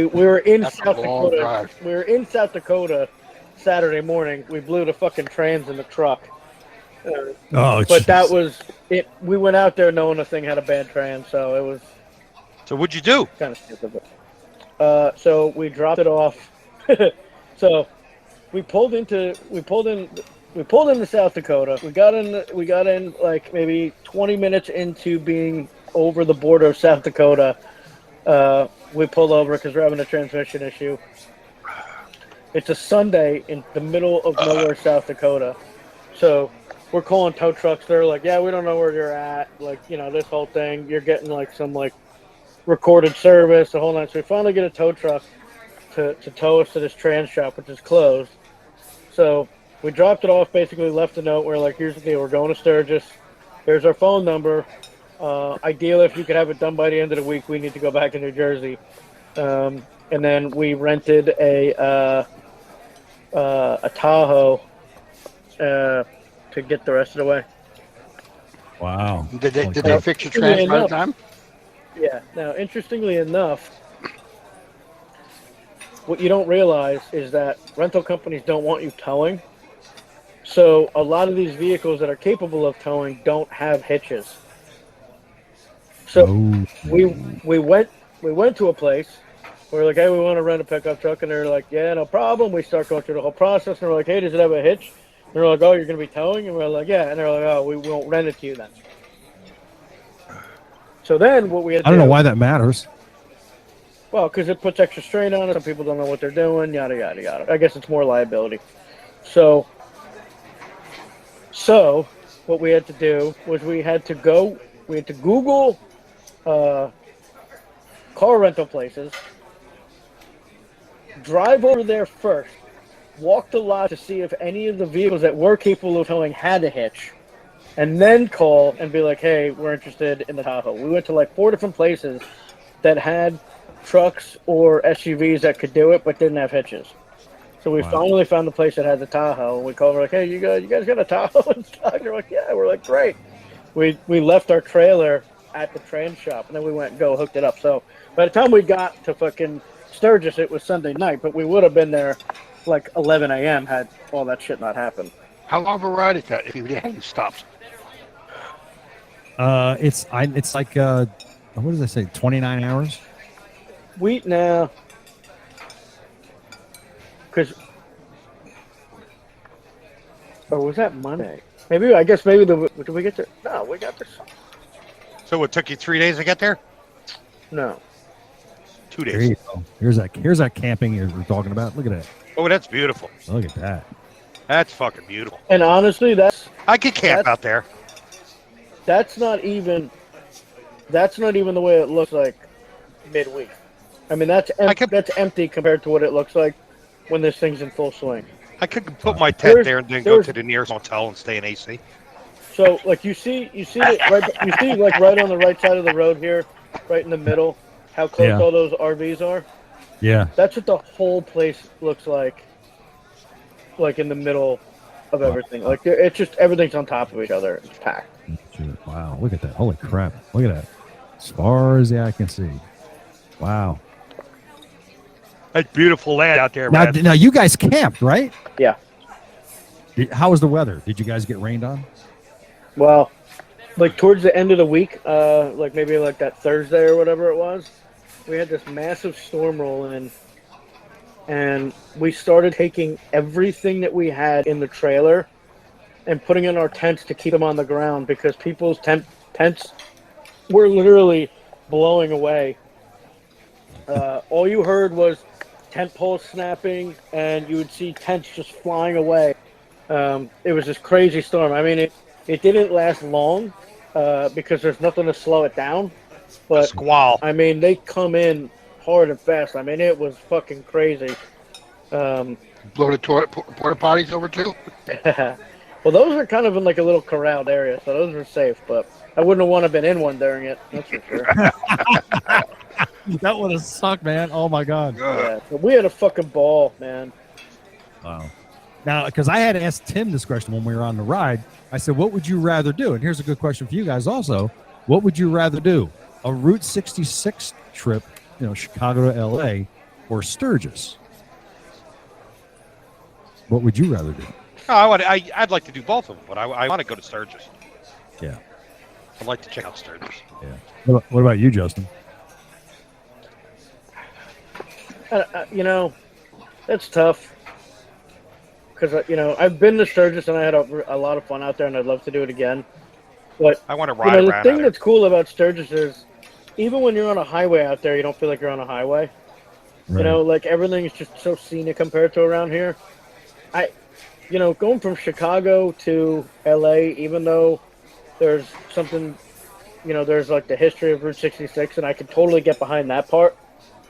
were in South Dakota. Drive. We were in South Dakota Saturday morning. We blew the fucking trans in the truck. But that was it. We went out there knowing the thing had a bad trans, so it was. So what'd you do? Kind of stupid. So we dropped it off. So we pulled into South Dakota. We got in like maybe 20 minutes into being over the border of South Dakota. We pulled over because we're having a transmission issue. It's a Sunday in the middle of nowhere, South Dakota. So we're calling tow trucks. They're like, yeah, we don't know where you're at. Like, this whole thing. You're getting like some like recorded service, the whole night. So we finally get a tow truck to tow us to this trans shop, which is closed. So we dropped it off, basically left a note. We're like, here's the deal. We're going to Sturgis. Here's our phone number. Ideally, if you could have it done by the end of the week, we need to go back to New Jersey. And then we rented a Tahoe to get the rest of the way. Wow. Did they fix your trans by the time? Yeah. Now, interestingly enough, what you don't realize is that rental companies don't want you towing. So a lot of these vehicles that are capable of towing don't have hitches. So we went to a place. We're like, hey, we want to rent a pickup truck, and they're like, yeah, no problem. We start going through the whole process, and we're like, hey, does it have a hitch? And they're like, oh, you're going to be towing? And we're like, yeah. And they're like, oh, we won't rent it to you then. So then what we had to do... I don't know why that matters. Well, because it puts extra strain on it. Some people don't know what they're doing, yada, yada, yada. I guess it's more liability. So what we had to do was we had to Google car rental places, drive over there first, walk the lot to see if any of the vehicles that were capable of towing had a hitch, and then call and be like, hey, we're interested in the Tahoe. We went to like 4 different places that had trucks or SUVs that could do it but didn't have hitches. So we finally found the place that had the Tahoe, and we called her like, hey, you guys got a Tahoe in stock? They're like, yeah. We're like, great. We left our trailer at the trans shop, and then we went and hooked it up. So by the time we got to fucking Sturgis, it was Sunday night, but we would have been there like 11 a.m. had all that shit not happened. How long of a ride is that if you hadn't stopped? It's like what does I say? 29 hours. Now, because or was that Monday? Maybe did we get there? No, we got there. So it took you 3 days to get there? No. 2 days. There you go. Here's that camping you're talking about. Look at that. Oh, that's beautiful. Look at that. That's fucking beautiful. And honestly, I could camp out there. That's not even the way it looks like midweek. I mean, that's empty compared to what it looks like when this thing's in full swing. I could put my tent there and then go to the nearest hotel and stay in AC. So, like you see it right. You see like right on the right side of the road here. right in the middle, how close Yeah. all those RVs are. Yeah. That's what the whole place looks like in the middle of everything. Like it's just everything's on top of each other. It's packed. Wow, look at that. Holy crap. Look at that. As far as the eye can see. Wow. That's beautiful land out there, Now, man. now you guys camped, right? Yeah. How was the weather? Did you guys get rained on? Well, like towards the end of the week, like maybe like that Thursday or whatever it was, we had this massive storm roll in, and we started taking everything that we had in the trailer and putting in our tents to keep them on the ground because people's tents were literally blowing away. All you heard was tent poles snapping, and you would see tents just flying away. It was this crazy storm. I mean, it didn't last long because there's nothing to slow it down. But Squall. I mean, they come in hard and fast. I mean, it was fucking crazy. Blow the porta potties over too. Well, those are kind of in like a little corralled area, so those are safe. But I wouldn't have wanted to been in one during it. That's for sure. That would have sucked, man. Oh my god. Yeah, but we had a fucking ball, man. Wow. Now, because I had asked Tim this question when we were on the ride, I said, "What would you rather do?" And here's a good question for you guys, also. What would you rather do? A Route 66 trip, Chicago to LA, or Sturgis? What would you rather do? Oh, I'd like to do both of them, but I want to go to Sturgis. Yeah. I'd like to check out Sturgis. Yeah. What about you, Justin? That's tough. Because, I've been to Sturgis and I had a lot of fun out there and I'd love to do it again. But, I want to ride the around thing out that's cool about Sturgis is even when you're on a highway out there, you don't feel like you're on a highway. Right. Like everything is just so scenic compared to around here. Going from Chicago to LA, even though there's something, there's like the history of Route 66 and I could totally get behind that part.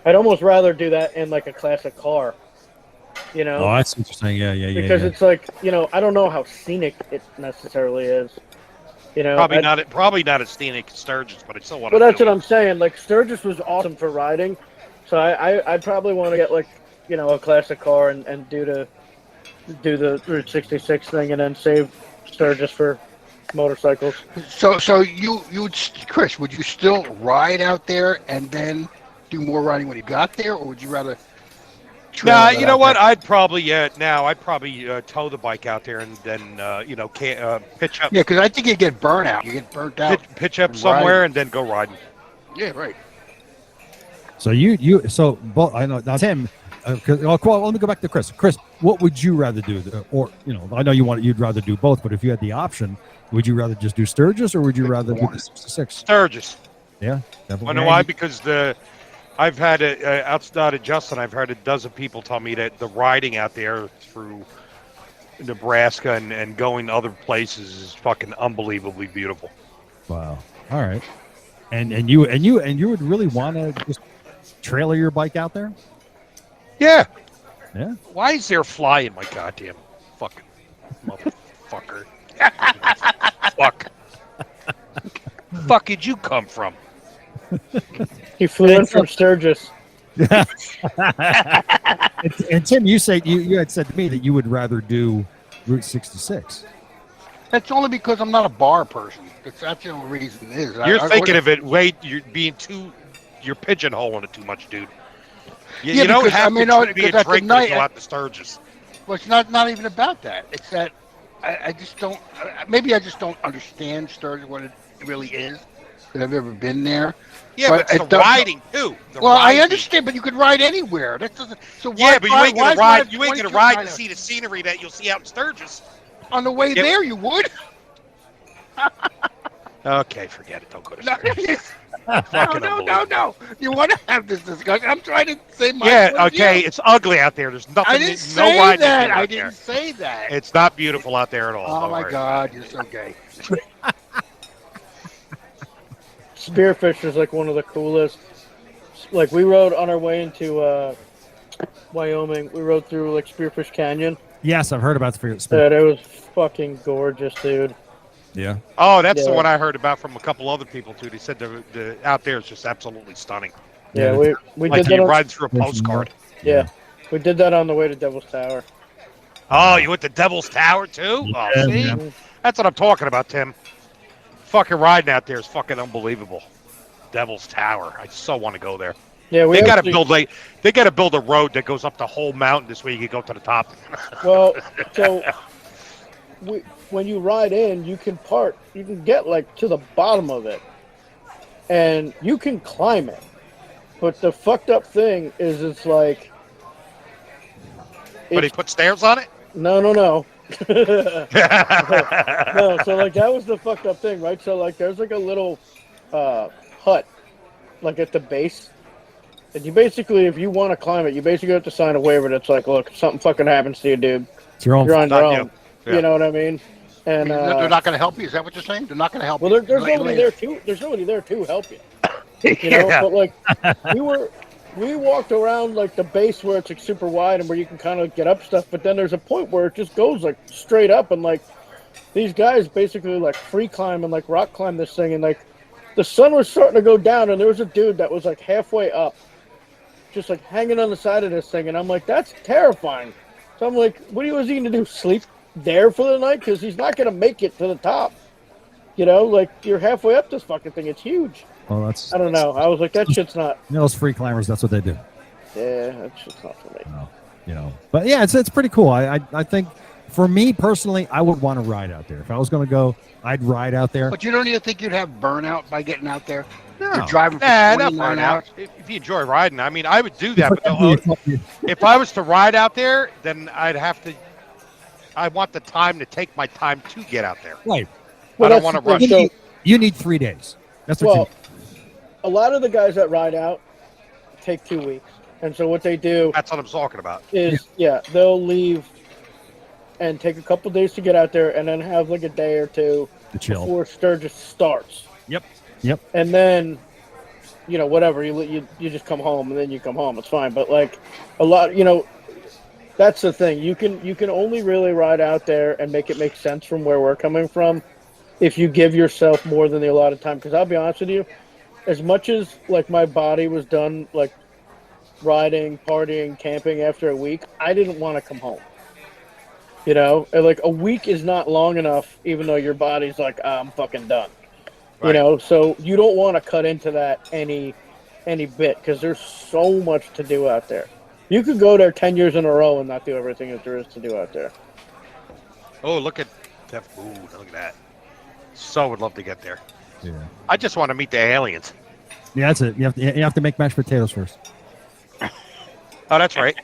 I'd almost rather do that in like a classic car, Oh, I see what you're saying. Yeah. because it's like, I don't know how scenic it necessarily is. Probably not as scenic as Sturgis, but I still want to. But that's what I'm saying. Like Sturgis was awesome for riding, so I'd probably want to get like a classic car and do the Route 66 thing and then save Sturgis for motorcycles. So you would, Chris, would you still ride out there and then do more riding when you got there, or would you rather? Nah, you know what? I'd probably tow the bike out there and then pitch up. Yeah, because I think you get burnt out. You get burnt out. Pitch up somewhere and then go riding. Yeah, right. So both. I know now, Tim. Let me go back to Chris. Chris, what would you rather do? Or I know you'd rather do both, but if you had the option, would you rather just do Sturgis or would you rather do the 66? Sturgis. Yeah, definitely. You know why? Because I've had outside of Justin, I've heard a dozen people tell me that the riding out there through Nebraska and going to other places is fucking unbelievably beautiful. Wow. All right. And you would really want to just trailer your bike out there? Yeah. Yeah. Why is there a fly in my goddamn fucking motherfucker? Fuck did you come from? He flew in from Sturgis. and Tim, you had said to me that you would rather do Route 66. That's only because I'm not a bar person. That's the only reason it is. You're thinking of it. Wait, you're pigeonholing it too much, dude. You don't because, have to be a at the drinker night, to go out to Sturgis. Well, it's not even about that. It's that I just don't. Maybe I just don't understand Sturgis, what it really is, because I've never been there. Yeah, but it's the riding too. I understand, but you could ride anywhere. That doesn't. So why? Yeah, but you ain't gonna ride. You ain't gonna ride to to see the scenery that you'll see out in Sturgis. On the way there, you would. Okay, forget it. Don't go to Sturgis. No. You want to have this discussion? I'm trying to say my. Yeah, okay. It's ugly out there. There's nothing. I didn't say that. I didn't say that. It's not beautiful out there at all. Oh my God, you're so gay. Spearfish is like one of the coolest. Like we rode on our way into Wyoming. We rode through like Spearfish Canyon. Yes, I've heard about the Dude, it was fucking gorgeous, dude. Yeah. Oh, that's the Yeah. one I heard about from a couple other people too. They said the out there is just absolutely stunning. Yeah, Yeah, we Like did that. you On, ride through a postcard. yeah, we did that on the way to Devil's Tower. Oh, you went to Devil's Tower too? Oh, Yeah, see, man. that's what I'm talking about, Tim. Fucking riding out there is fucking unbelievable. Devil's Tower. I so want to go there. Yeah, we They got to actually, build they got to build a road that goes up the whole mountain this way you can go to the top. Well, so when you ride in, you can get like to the bottom of it, and you can climb it. But the fucked up thing is, it's like, But he put stairs on it. no. No, so like that was the fucked up thing, right? So like there's like a little hut like at the base. And you basically, if you want to climb it, you basically have to sign a waiver that's like, look, if something fucking happens to you, dude, It's your own. you're on your Not own. you. Yeah. You know what I mean? And They're not going to help you. Is that what you're saying? They're not going to help well, you. there's nobody there to. There's nobody there to help you. You know, Yeah. but like we walked around like the base where it's like super wide and where you can kind of get up stuff, but then there's a point where it just goes like straight up, and like these guys basically like free climb and like rock climb this thing, and like the sun was starting to go down, and there was a dude that was like halfway up, just like hanging on the side of this thing, and I'm like, that's terrifying. So I'm like, what was he gonna do? Sleep there for the night? Because he's not gonna make it to the top. You know, like you're halfway up this fucking thing. It's huge. Oh, that's. I don't know. I was like, that shit's not. You know, those free climbers. That's what they do. Yeah, that shit's not for me. You know. But yeah, it's pretty cool. I think for me personally, I would want to ride out there. If I was going to go, I'd ride out there. But you don't even think you'd have burnout by getting out there? No. You're driving for Nah, 29 not burn hours. out. If you enjoy riding, I mean, I would do that. But if I was to ride out there, then I'd have to. I want the time to take my time to get out there. Right. I don't that's want to the rush. thing. So, You need 3 days. That's what well, a lot of the guys that ride out take 2 weeks, and so what they do That's what I'm talking about. is, they'll leave and take a couple days to get out there, and then have like a day or two to chill. before Sturgis starts. Yep. And then, you know, whatever, you just come home, and then you come home. It's fine. But like a lot, you know, that's the thing. You can only really ride out there and make it make sense from where we're coming from if you give yourself more than the allotted time. Because I'll be honest with you, as much as like my body was done like riding, partying, camping after a week, I didn't want to come home. You know, and like a week is not long enough, even though your body's like, I'm fucking done. Right. You know, so you don't want to cut into that any bit, because there's so much to do out there. You could go there 10 years in a row and not do everything that there is to do out there. Oh, look at that. Ooh, look at that. So would love to get there. Yeah. I just want to meet the aliens. Yeah, that's it. You have to make mashed potatoes first. Oh, that's right.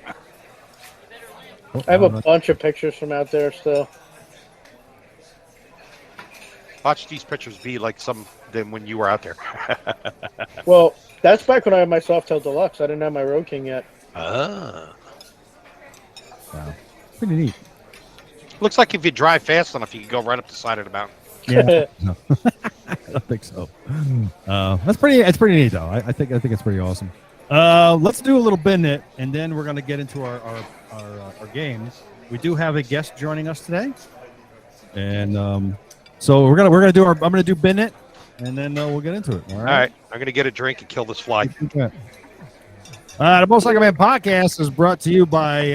Oh, I have a no, bunch of pictures from out there still. Watch these pictures be like some than when you were out there. Well, that's back when I had my Softail Deluxe. I didn't have my Road King yet. Ah. wow. Pretty neat. Looks like if you drive fast enough, you can go right up the side of the mountain. Yeah. No. I don't think so. It's pretty neat though. I think it's pretty awesome. Let's do a little binit, and then we're gonna get into our games. We do have a guest joining us today, and so we're gonna do I'm gonna do binit, and then we'll get into it. All All right. right. I'm going to get a drink and kill this fly. The Motorcycle Man podcast is brought to you by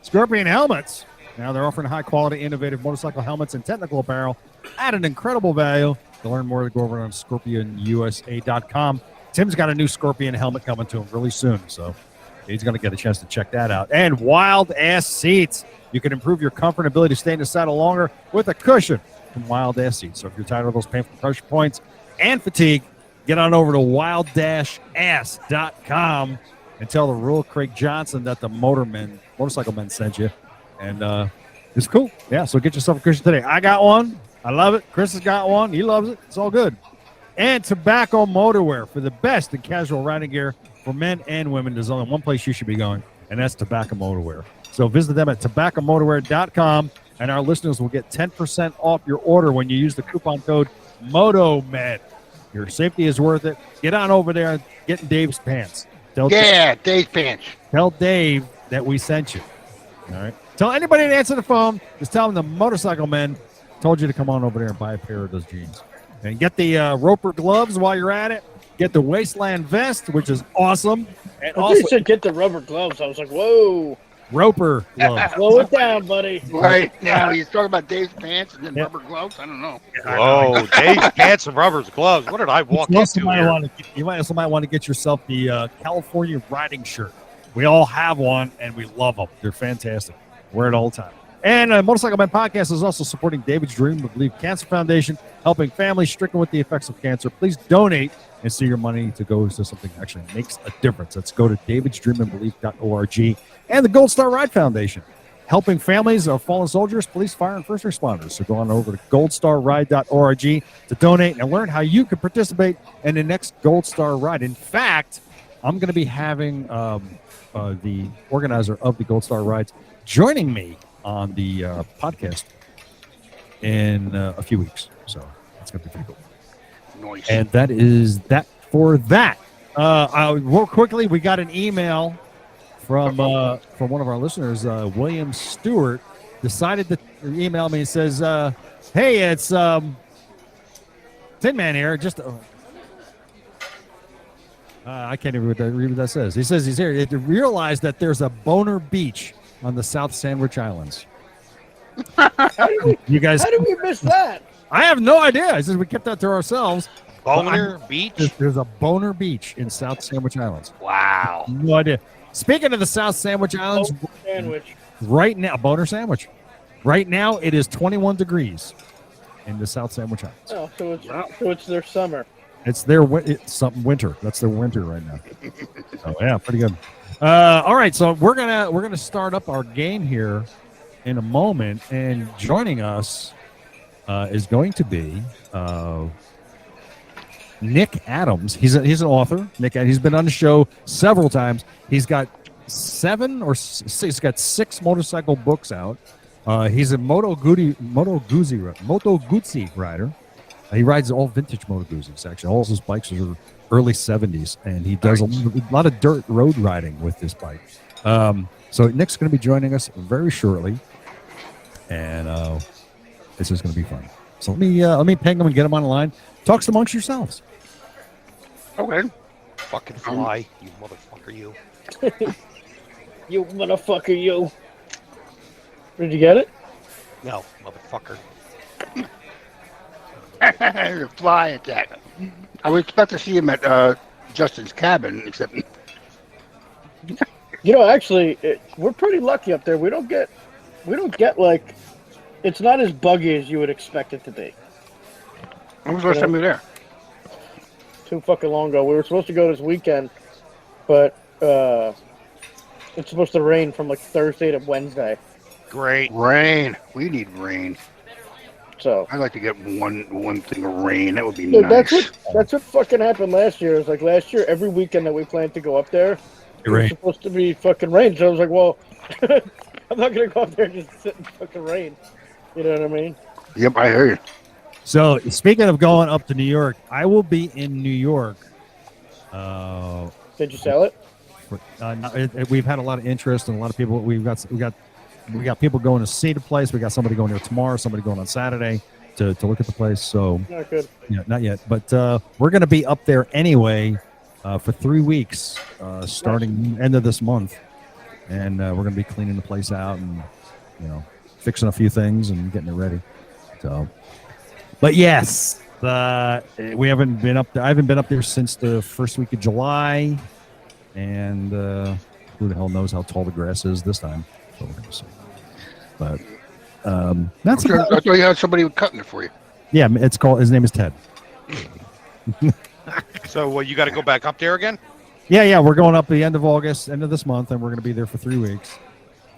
Scorpion Helmets. Now they're offering high-quality, innovative motorcycle helmets and technical apparel at an incredible value. To learn more, go over on ScorpionUSA.com. Tim's got a new Scorpion helmet coming to him really soon, so he's going to get a chance to check that out. And Wild Ass Seats. You can improve your comfort and ability to stay in the saddle longer with a cushion from Wild Ass Seats. So if you're tired of those painful pressure points and fatigue, get on over to wild-ass.com and tell the real Craig Johnson that the Motorcycle Men sent you. And it's cool. Yeah, so get yourself a cushion today. I got one. I love it. Chris has got one. He loves it. It's all good. And Tobacco Motorwear for the best in casual riding gear for men and women. There's only one place you should be going, and that's Tobacco Motorwear. So visit them at tobaccomotorwear.com, and our listeners will get 10% off your order when you use the coupon code MOTOMED. Your safety is worth it. Get on over there and get in Dave's pants. Dave's pants. Tell Dave that we sent you. All right. Tell anybody to answer the phone. Just tell them the Motorcycle Men told you to come on over there and buy a pair of those jeans. And get the Roper gloves while you're at it. Get the Wasteland vest, which is awesome. And I also you said get the rubber gloves. I was like, whoa. Roper gloves. Slow it down, buddy. Right now, he's talking about Dave's pants and then rubber gloves. I don't know. Whoa, Dave's pants and rubbers gloves. What did I walk You also into might here? want to get yourself the California riding shirt. We all have one, and we love them. They're fantastic. Wear it all the time. And Motorcycle Men Podcast is also supporting David's Dream of Believe Cancer Foundation, helping families stricken with the effects of cancer. Please donate and see your money to go to something that actually makes a difference. Let's go to davidsdreamandbelief.org and the Gold Star Ride Foundation, helping families of fallen soldiers, police, fire, and first responders. So go on over to goldstarride.org to donate and learn how you can participate in the next Gold Star Ride. In fact, I'm going to be having the organizer of the Gold Star Rides joining me on the podcast in a few weeks. So that's going to be pretty cool. Nice. And that is that for that. Real quickly, we got an email from one of our listeners, William Stewart, decided to email me and says, hey, it's Tin Man here. Just I can't even read what that says. He says he's here to realize that there's a Boner Beach on the South Sandwich Islands. You guys, How did we miss that? I have no idea. He says we kept that to ourselves. Boner Beach? There's a Boner Beach in South Sandwich Islands. Wow. No idea. Speaking of the South Sandwich Islands, Sandwich. right now, Boner Sandwich. Right now, it is 21 degrees in the South Sandwich Islands. Oh, so it's their summer. It's their winter. That's their winter right now. So yeah, pretty good. All right, so we're gonna start up our game here in a moment, and joining us is going to be Nick Adams. He's an author. Nick, he's been on the show several times. He's got 6 motorcycle books out. He's a Moto Guzzi rider. He rides all vintage Moto Guzzis, actually. All his bikes are early 70s, and he does a lot of dirt road riding with this bike. So Nick's going to be joining us very shortly, and this is going to be fun. So let me ping him and get him on the line. Talks amongst yourselves. Okay. Fucking fly, you motherfucker, you. You motherfucker, you. Did you get it? No, motherfucker. The fly attack. I would expect to see him at Justin's cabin, except Actually, we're pretty lucky up there. We don't get like, it's not as buggy as you would expect it to be. when was the last time you were there? Too fucking long ago. We were supposed to go this weekend, but it's supposed to rain from like Thursday to Wednesday. Great. Rain. We need rain. So I'd like to get one thing of rain. That would be dude, nice. that's what fucking happened last year. It's like last year, every weekend that we planned to go up there, it was supposed to be fucking rain. So I was like, well, I'm not gonna go up there and just sit in fucking rain. You know what I mean? Yep, I hear you. So speaking of going up to New York, I will be in New York. Did you sell it? We've had a lot of interest and a lot of people. We got people going to see the place. We got somebody going there tomorrow. Somebody going on Saturday to look at the place. So Not good. yeah, not yet, but we're going to be up there anyway for 3 weeks, starting end of this month, and we're going to be cleaning the place out and fixing a few things and getting it ready. So, but yes, we haven't been up there. I haven't been up there since the first week of July, and who the hell knows how tall the grass is this time. So we're going to see. But that's I thought you had somebody cutting it for you. yeah. It's called. His name is Ted. So you got to go back up there again? Yeah. We're going up the end of August, end of this month, and we're going to be there for 3 weeks.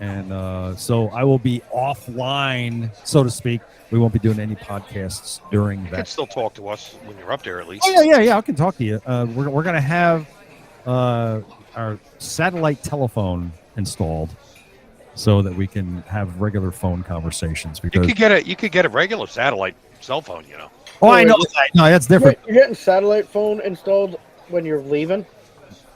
And so I will be offline, so to speak. We won't be doing any podcasts during You can that. still talk to us when you're up there, at least. Oh, yeah. I can talk to you. We're going to have our satellite telephone installed so that we can have regular phone conversations. You Because could get a regular satellite cell phone, oh, I know that. No, that's different. Wait, you're getting satellite phone installed when you're leaving?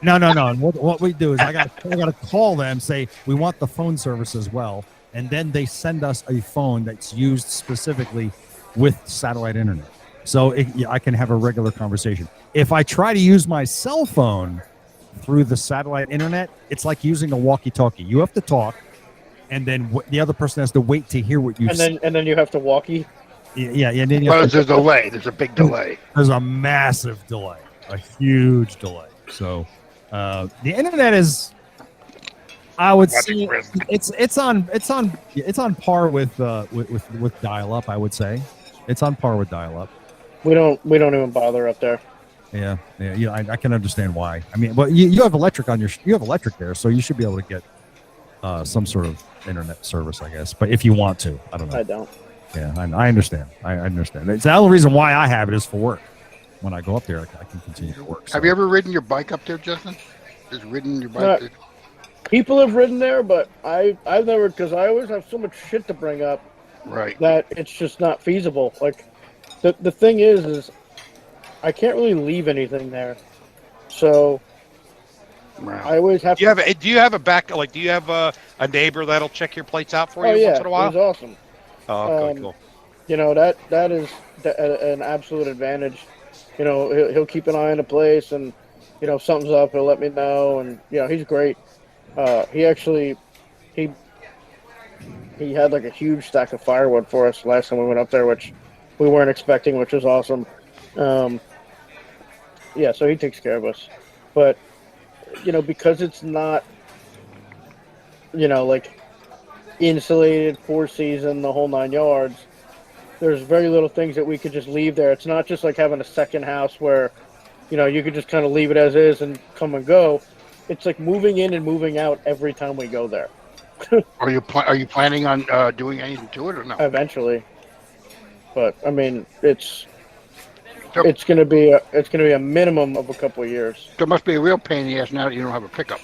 No. What we do is I got to call them, say we want the phone service as well, and then they send us a phone that's used specifically with satellite internet. So I can have a regular conversation. If I try to use my cell phone through the satellite internet, it's like using a walkie-talkie. You have to talk, and then the other person has to wait to hear what you say. And then you have to walkie. Yeah. And then Well, there's a delay. There's a big delay. There's a massive delay, a huge delay. So the internet is, I would say, it's on par with dial-up. I would say it's on par with dial-up. We don't even bother up there. Yeah. I can understand why. I mean, well, you have electric you have electric there, so you should be able to get some sort of internet service, I guess. But if you want to, I don't know. I don't. Yeah, I understand. I understand. It's the only reason why I have it is for work. When I go up there, I can continue to work. So. Have you ever ridden your bike up there, Justin? Just ridden your bike? People have ridden there, but I've never, because I always have so much shit to bring up. Right. That it's just not feasible. Like, the thing is I can't really leave anything there. So Wow. I always have Do you have a neighbor that'll check your plates out for you once in a while? It was awesome. Oh, cool. You know, that is an absolute advantage. You know, he'll keep an eye on the place, and you know, if something's up, he'll let me know, and you know, he's great. He actually he had like a huge stack of firewood for us last time we went up there, which we weren't expecting, which was awesome. Yeah, so he takes care of us. But you know, because it's not, you know, like insulated, 4-season, the whole 9 yards, there's very little things that we could just leave there. It's not just like having a second house where, you know, you could just kind of leave it as is and come and go. It's like moving in and moving out every time we go there. Are you planning on doing anything to it or no? Eventually, but I mean, it's gonna be a minimum of a couple of years. There must be a real pain in the ass now that you don't have a pickup.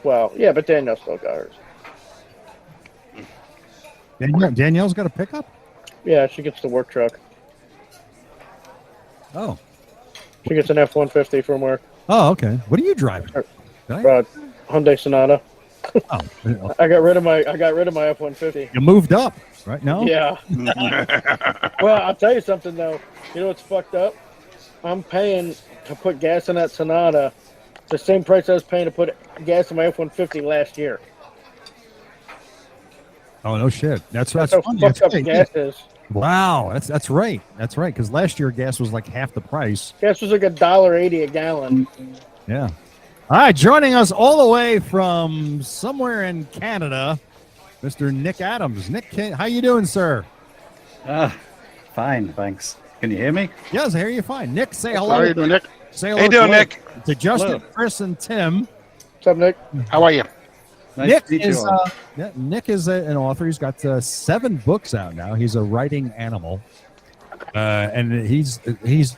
Well, yeah, but Danielle still got hers. Danielle's got a pickup? Yeah, she gets the work truck. Oh. She gets an F-150 from work. Oh, okay. What are you driving? Hyundai Sonata. Oh. I got rid of my F-150. You moved up, right? No? Yeah. Well, I'll tell you something though. You know what's fucked up? I'm paying to put gas in that Sonata the same price I was paying to put gas in my F-150 last year. Oh, no shit. That's how funny. fucked up gas is. Wow, that's right. That's right. Because last year gas was like half the price. Gas was like $1.80 a gallon. Yeah. All right, joining us all the way from somewhere in Canada, Mr. Nick Adams. Nick, how you doing, sir? Fine, thanks. Can you hear me? Yes, I hear you fine. Nick, say hello. How are you doing, Nick? Say How hello you doing, Nick? to Justin, Hello. Chris, and Tim. What's up, Nick? How are you? Nice Nick to meet is you all. Nick is an author. He's got 7 books out now. He's a writing animal, and he's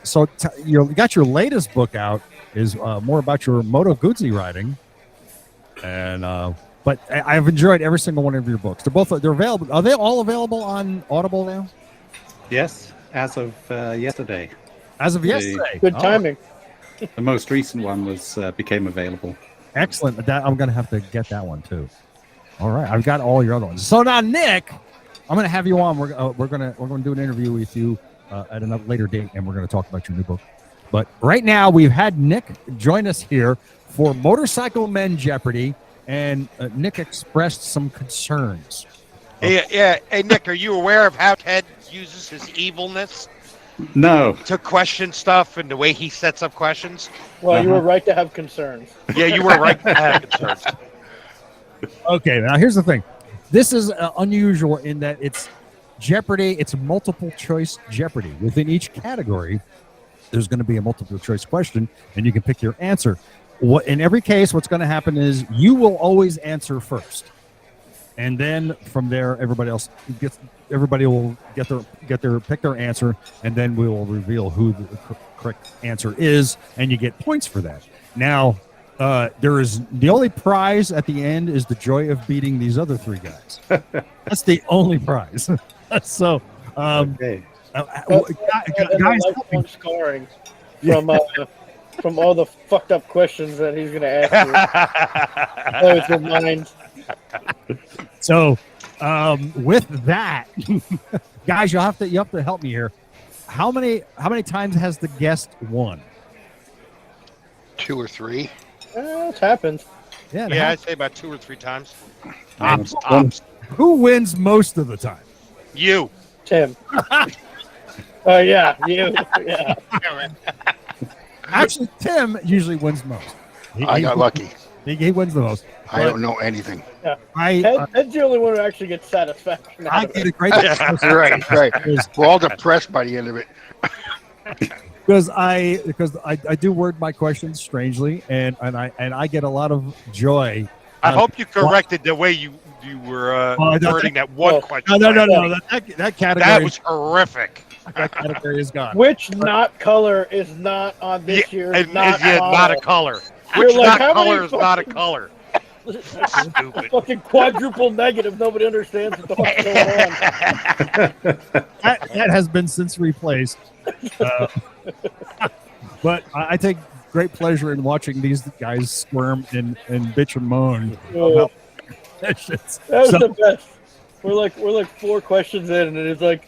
so you got your latest book out is more about your Moto Guzzi riding, and but I've enjoyed every single one of your books. They're available. Are they all available on Audible now? Yes, as of yesterday. As of yesterday. Good Oh, timing. The most recent one was became available. excellent. I'm gonna have to get that one too. All right, I've got all your other ones. So now, Nick, I'm gonna have you on. We're gonna do an interview with you at another later date, and we're gonna talk about your new book. But right now, we've had Nick join us here for Motorcycle Men Jeopardy, and Nick expressed some concerns. Yeah. Hey, Nick, are you aware of how Ted uses his evilness No, to question stuff and the way he sets up questions? Well, you were right to have concerns. Yeah, you were right to have concerns. Okay, now here's the thing. This is unusual in that it's Jeopardy. It's multiple choice Jeopardy. Within each category, there's going to be a multiple choice question, and you can pick your answer. In every case, what's going to happen is you will always answer first, and then from there, everybody will pick their answer, and then we will reveal who the correct answer is, and you get points for that. Now, there is the only prize at the end is the joy of beating these other 3 guys. That's the only prize. So, okay. guys, lifelong scarring from all the fucked up questions that he's going to ask you. Blows your mind. so With that, guys, you have to help me here. How many times has the guest won? 2 or 3. It happens. Yeah, Yeah, I'd say about 2 or 3 times. Um, Tops. Who wins most of the time? You. Tim. Oh yeah, you. Yeah. Actually, Tim usually wins most. I got lucky. He wins the most. I don't know anything. Ted's the only one who actually gets satisfaction. I Out of get it. a great Right. We're all depressed by the end of it. because I do word my questions strangely, and I get a lot of joy. I hope you corrected the way you were wording that one question. No. That category. That was horrific. That category is gone. Which not color is not on this year's not a color. You're Which like, not how many color is not a color. Stupid. Fucking quadruple negative. Nobody understands what the fuck's going on. That has been since replaced. But I take great pleasure in watching these guys squirm and bitch and moan. Oh. That was the best. We're like 4 questions in, and it's like,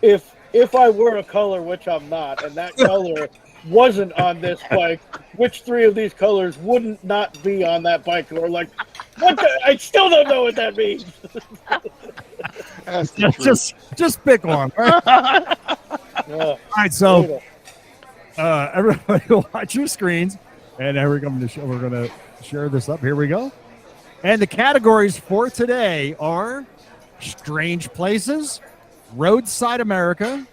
if I were a color, which I'm not, and that color wasn't on this bike, which 3 of these colors wouldn't not be on that bike? And we're like, what? I still don't know what that means. just pick one. Right? All right, so everybody watch your screens, and then we're going to share this up. Here we go. And the categories for today are Strange Places, Roadside America,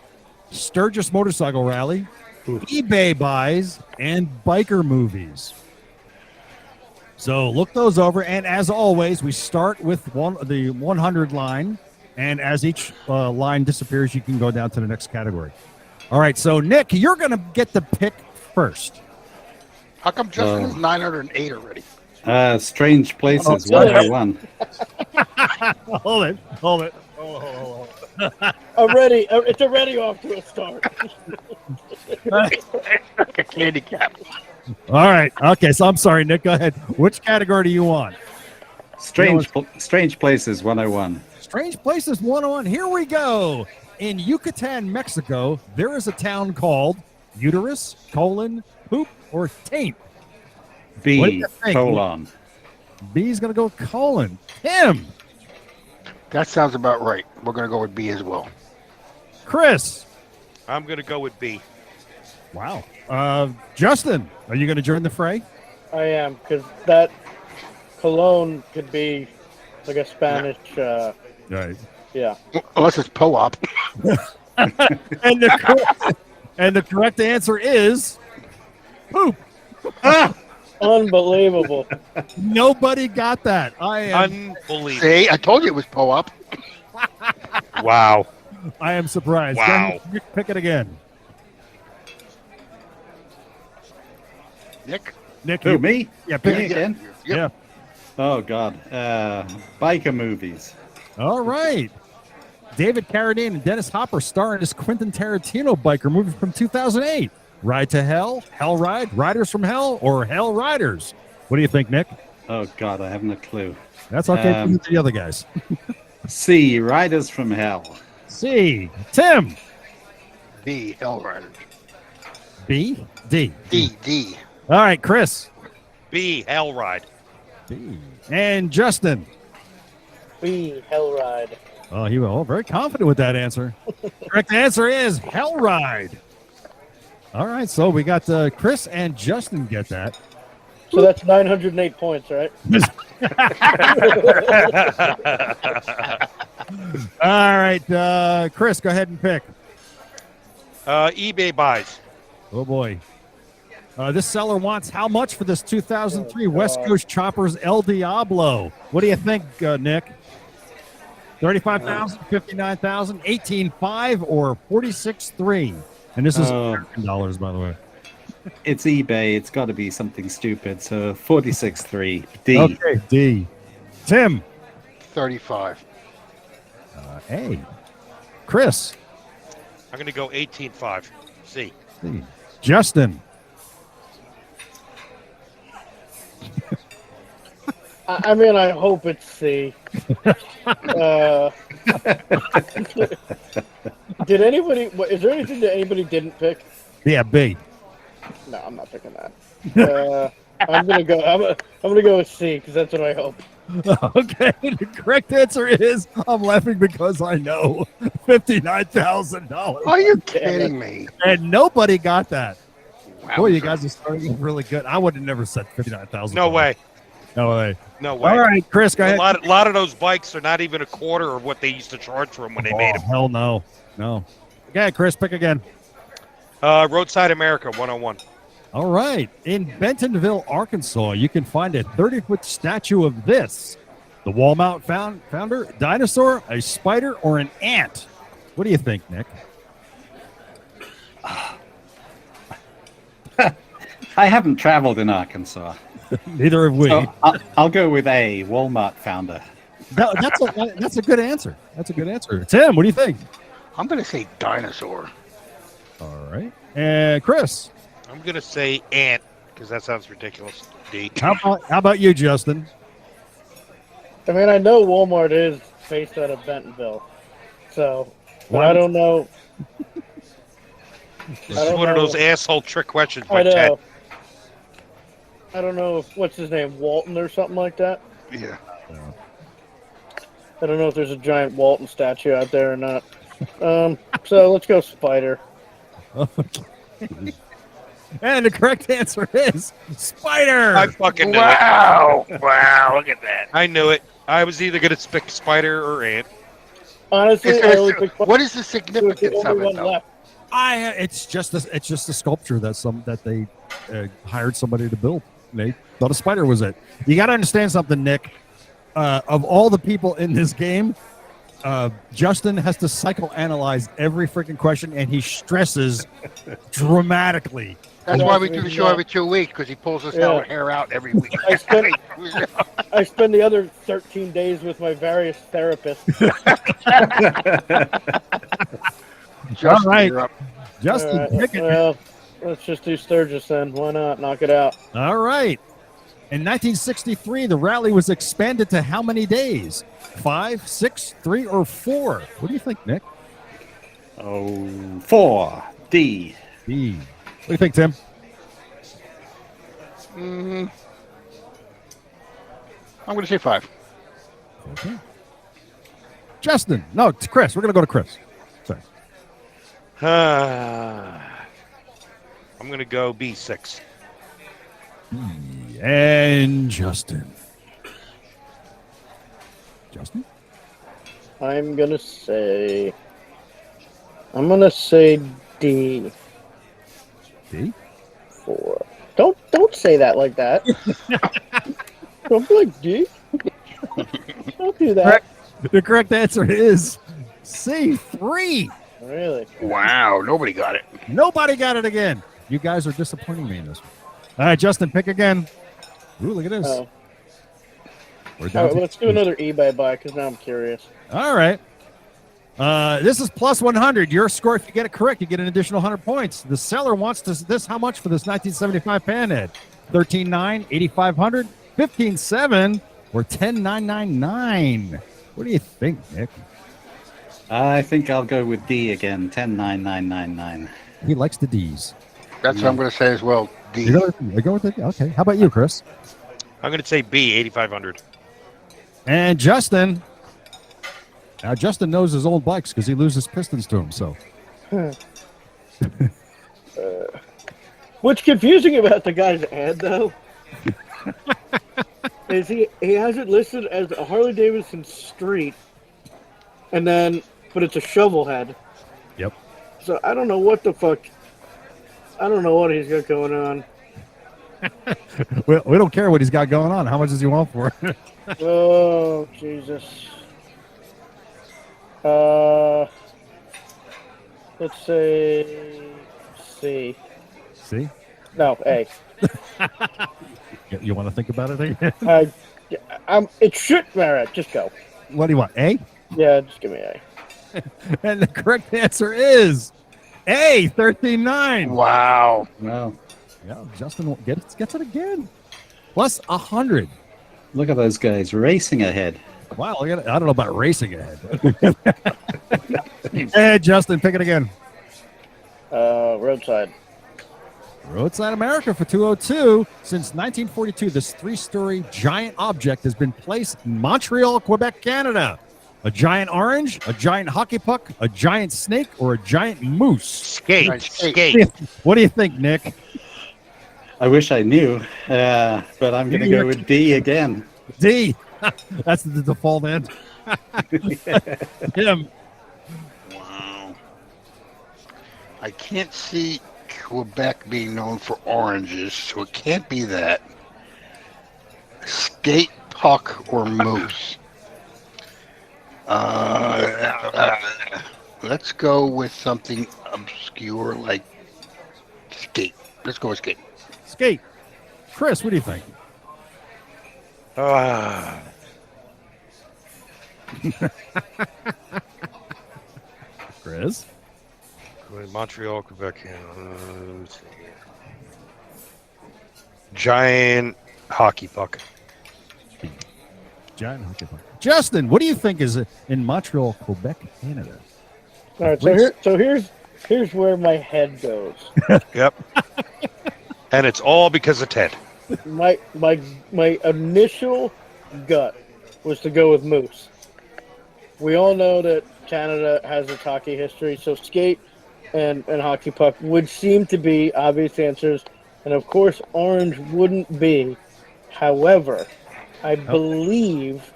Sturgis Motorcycle Rally, eBay buys, and biker movies. So look those over, and as always, we start with the 100 line, and as each line disappears, you can go down to the next category. All right, so Nick, you're going to get the pick first. How come Justin is 908 already? Strange Places, 101. Hold it. Hold Already, it's already off to a start. Like a candy cap. All right. Okay, so I'm sorry, Nick. Go ahead. Which category do you want? Strange Places, 101. Strange Places 101. Here we go. In Yucatan, Mexico, there is a town called Uterus, Poop, or Taint. B, colon. B's going to go colon. Tim. That sounds about right. We're going to go with B as well. Chris. I'm going to go with B. Wow. Justin, are you going to join the fray? I am, because that cologne could be like a Spanish. Right. Yeah. Unless it's PO-op. and the correct answer is poop. Unbelievable. Nobody got that. I am unbelievable. See, I told you it was PO-op. Wow. I am surprised. Wow. Pick it again. Nick? Who, me? Yeah, pick it again. Yep. Yeah. Oh, God. Biker movies. All right. David Carradine and Dennis Hopper star in this Quentin Tarantino biker movie from 2008. Ride to Hell, Hell Ride, Riders from Hell, or Hell Riders? What do you think, Nick? Oh, God, I haven't a clue. That's okay for the other guys. C, Riders from Hell. C, Tim. B, Hell Riders. B, D. D. All right, Chris. B, Hell Ride. B. And Justin. B, Hell Ride. Oh, he was very confident with that answer. Correct answer is Hell Ride. All right, so we got Chris and Justin get that. So that's 908 points, right? All right, Chris, go ahead and pick. eBay buys. Oh, boy. This seller wants how much for this 2003 West Coast Choppers El Diablo? What do you think, Nick? 35,000, 59,000, 18,500, or 46,300? And this is American dollars, by the way. It's eBay. It's got to be something stupid. So 46.3. D. Okay, D. Tim. 35. A. Chris. I'm going to go 18.5. C. C. Justin. I mean, I hope it's C. Did anybody? Is there anything that anybody didn't pick? Yeah, B. No, I'm not picking that. I'm gonna go. I'm gonna go with C because that's what I hope. Okay, the correct answer is I'm laughing because I know $59,000. Are you kidding me? And nobody got that. Wow, Boy, you guys are starting really good. I would have never said 59,000. No way. No way. No way. All right, Chris, go ahead. A lot of those bikes are not even a quarter of what they used to charge for them when they made them. Hell no. No. Okay, Chris, pick again. Roadside America 101. All right. In Bentonville, Arkansas, you can find a 30-foot statue of this. The wall mount founder, dinosaur, a spider, or an ant? What do you think, Nick? I haven't traveled in Arkansas. Neither have we. So I'll go with A, Walmart founder. That's a good answer. That's a good answer. Tim, what do you think? I'm going to say dinosaur. All right. And Chris? I'm going to say ant because that sounds ridiculous. D. How about you, Justin? I mean, I know Walmart is based out of Bentonville, so but I don't know. This is one of those asshole trick questions by I Ted. know. I don't know if what's his name, Walton or something like that. Yeah. I don't know if there's a giant Walton statue out there or not. So let's go spider. Okay. And the correct answer is spider. I fucking knew Wow. Wow, look at that. it. I knew it. I was either going to pick spider or ant. Honestly, I only picked What is the It was the significance of only it, one though? left. It's just a sculpture that they hired somebody to build. They thought a spider was it. You got to understand something, Nick. Of all the people in this game, Justin has to psychoanalyze every freaking question, and he stresses dramatically. That's why we do the show every 2 weeks, because he pulls his hair out every week. I spend the other 13 days with my various therapists. All right, you're up. Justin, pick it. Well, let's just do Sturgis then. Why not? Knock it out. All right. In 1963, the rally was expanded to how many days? 5, 6, 3, or 4? What do you think, Nick? Oh, 4, D. D. What do you think, Tim? I'm going to say 5. Okay. Justin. No, it's Chris. We're going to go to Chris. Sorry. I'm going to go B6. And Justin. Justin? I'm gonna say D. D? 4. Don't say that like that. Don't be like D. Don't do that. The correct answer is C3. Really? Wow, nobody got it. Nobody got it again. You guys are disappointing me in this one. All right, Justin, pick again. Ooh, look at this. Oh. We're All down right, to- let's do another eBay buy because now I'm curious. All right. This is plus 100. Your score, if you get it correct, you get an additional 100 points. The seller wants this. How much for this 1975 Panhead? $13,900, $8,500, $15,700, or $10,999. What do you think, Nick? I think I'll go with D again, 10,999. He likes the D's. That's what I'm going to say as well. D. You go with it? Okay. How about you, Chris? I'm going to say B, 8,500. And Justin. Now, Justin knows his old bikes because he loses pistons to him. So, What's confusing about the guy's ad, though, is he has it listed as a Harley Davidson Street, but it's a shovel head. Yep. So I don't know what the fuck. I don't know what he's got going on. we don't care what he's got going on. How much does he want for it? Oh Jesus. Let's say C. See? No, A. You want to think about it again? It should. All right, just go. What do you want? A? Yeah, just give me A. And the correct answer is A, 13,900. Wow. Well, Yeah, Justin gets it again. Plus 100. look at those guys racing ahead. Wow, I don't know about racing ahead. Hey, Justin, pick it again. Roadside. Roadside America for 202. Since 1942, this three-story giant object has been placed in Montreal, Quebec, Canada. A giant orange, a giant hockey puck, a giant snake, or a giant moose? Skate. What do you think, Nick? I wish I knew, but I'm going to go with D again. D. That's the default answer. Him. Wow. I can't see Quebec being known for oranges, so it can't be that. Skate, puck, or moose. Let's go with something obscure like skate. Let's go with skate. Skate. Chris, what do you think? Chris? Montreal, Quebec. Let's see here. Giant hockey puck. Giant hockey puck. Justin, what do you think is in Montreal, Quebec, Canada? All right, here's where my head goes. Yep. And it's all because of Ted. My initial gut was to go with moose. We all know that Canada has its hockey history, so skate and hockey puck would seem to be obvious answers, and of course orange wouldn't be. However, I believe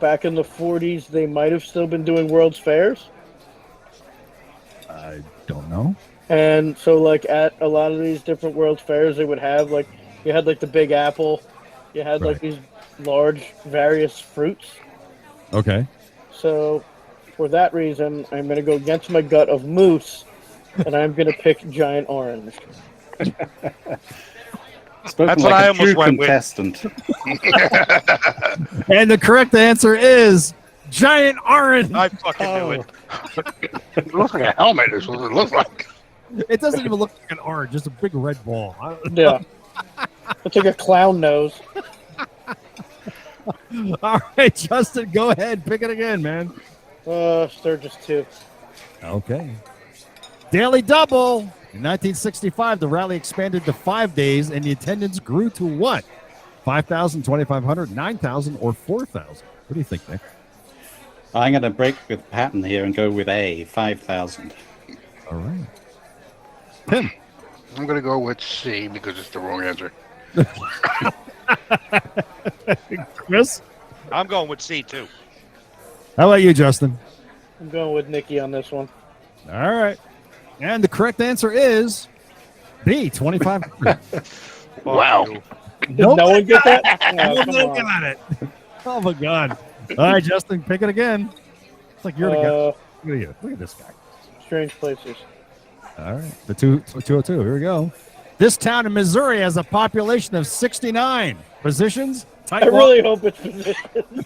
back in the 40s they might have still been doing World's Fairs. I don't know. And so, like, at a lot of these different World's Fairs, they would have, like, you had, like, the Big Apple. You had, like, these large, various fruits. Okay. So, for that reason, I'm going to go against my gut of moose, and I'm going to pick giant orange. That's what I almost went with. Contestant. And the correct answer is giant orange. I fucking knew it. It looks like a helmet is what it looks like. It doesn't even look like an orange, just a big red ball. Yeah. It's like a clown nose. All right, Justin, go ahead. Pick it again, man. Sturgis 2. Okay. Daily Double. In 1965, the rally expanded to 5 days, and the attendance grew to what? 5,000, 2,500, 9,000, or 4,000? What do you think, Nick? I'm going to break with pattern here and go with A, 5,000. All right. Tim. I'm going to go with C because it's the wrong answer. Chris? I'm going with C too. How about you, Justin? I'm going with Nikki on this one. All right. And the correct answer is B, 2,500. Wow. Did no one get that? Oh, come Nobody on. got it. Oh, my God. All right, Justin, pick it again. It's like you're the guy. Look at you. Look at this guy. Strange places. All right. The 202. Here we go. This town in Missouri has a population of 69. Positions? I really hope it's positions.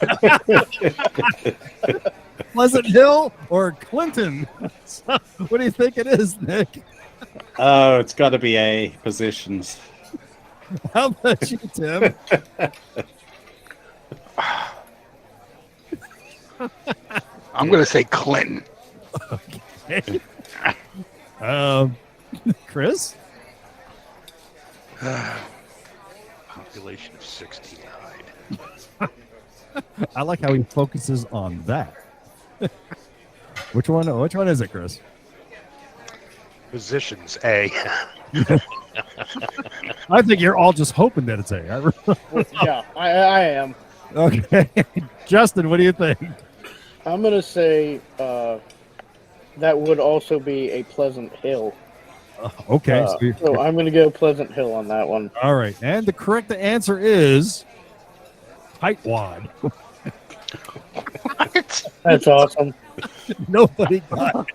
Pleasant Hill or Clinton? So, what do you think it is, Nick? Oh, it's got to be A, positions. How about you, Tim? I'm going to say Clinton. Okay. Chris? Population of 69. I like how he focuses on that. Which one is it, Chris? Positions A. I think you're all just hoping that it's A. Yeah, I am. Okay. Justin, what do you think? I'm going to say that would also be a Pleasant Hill. Okay. So I'm going to go Pleasant Hill on that one. All right. And the correct answer is Tightwad. That's awesome. Nobody got it.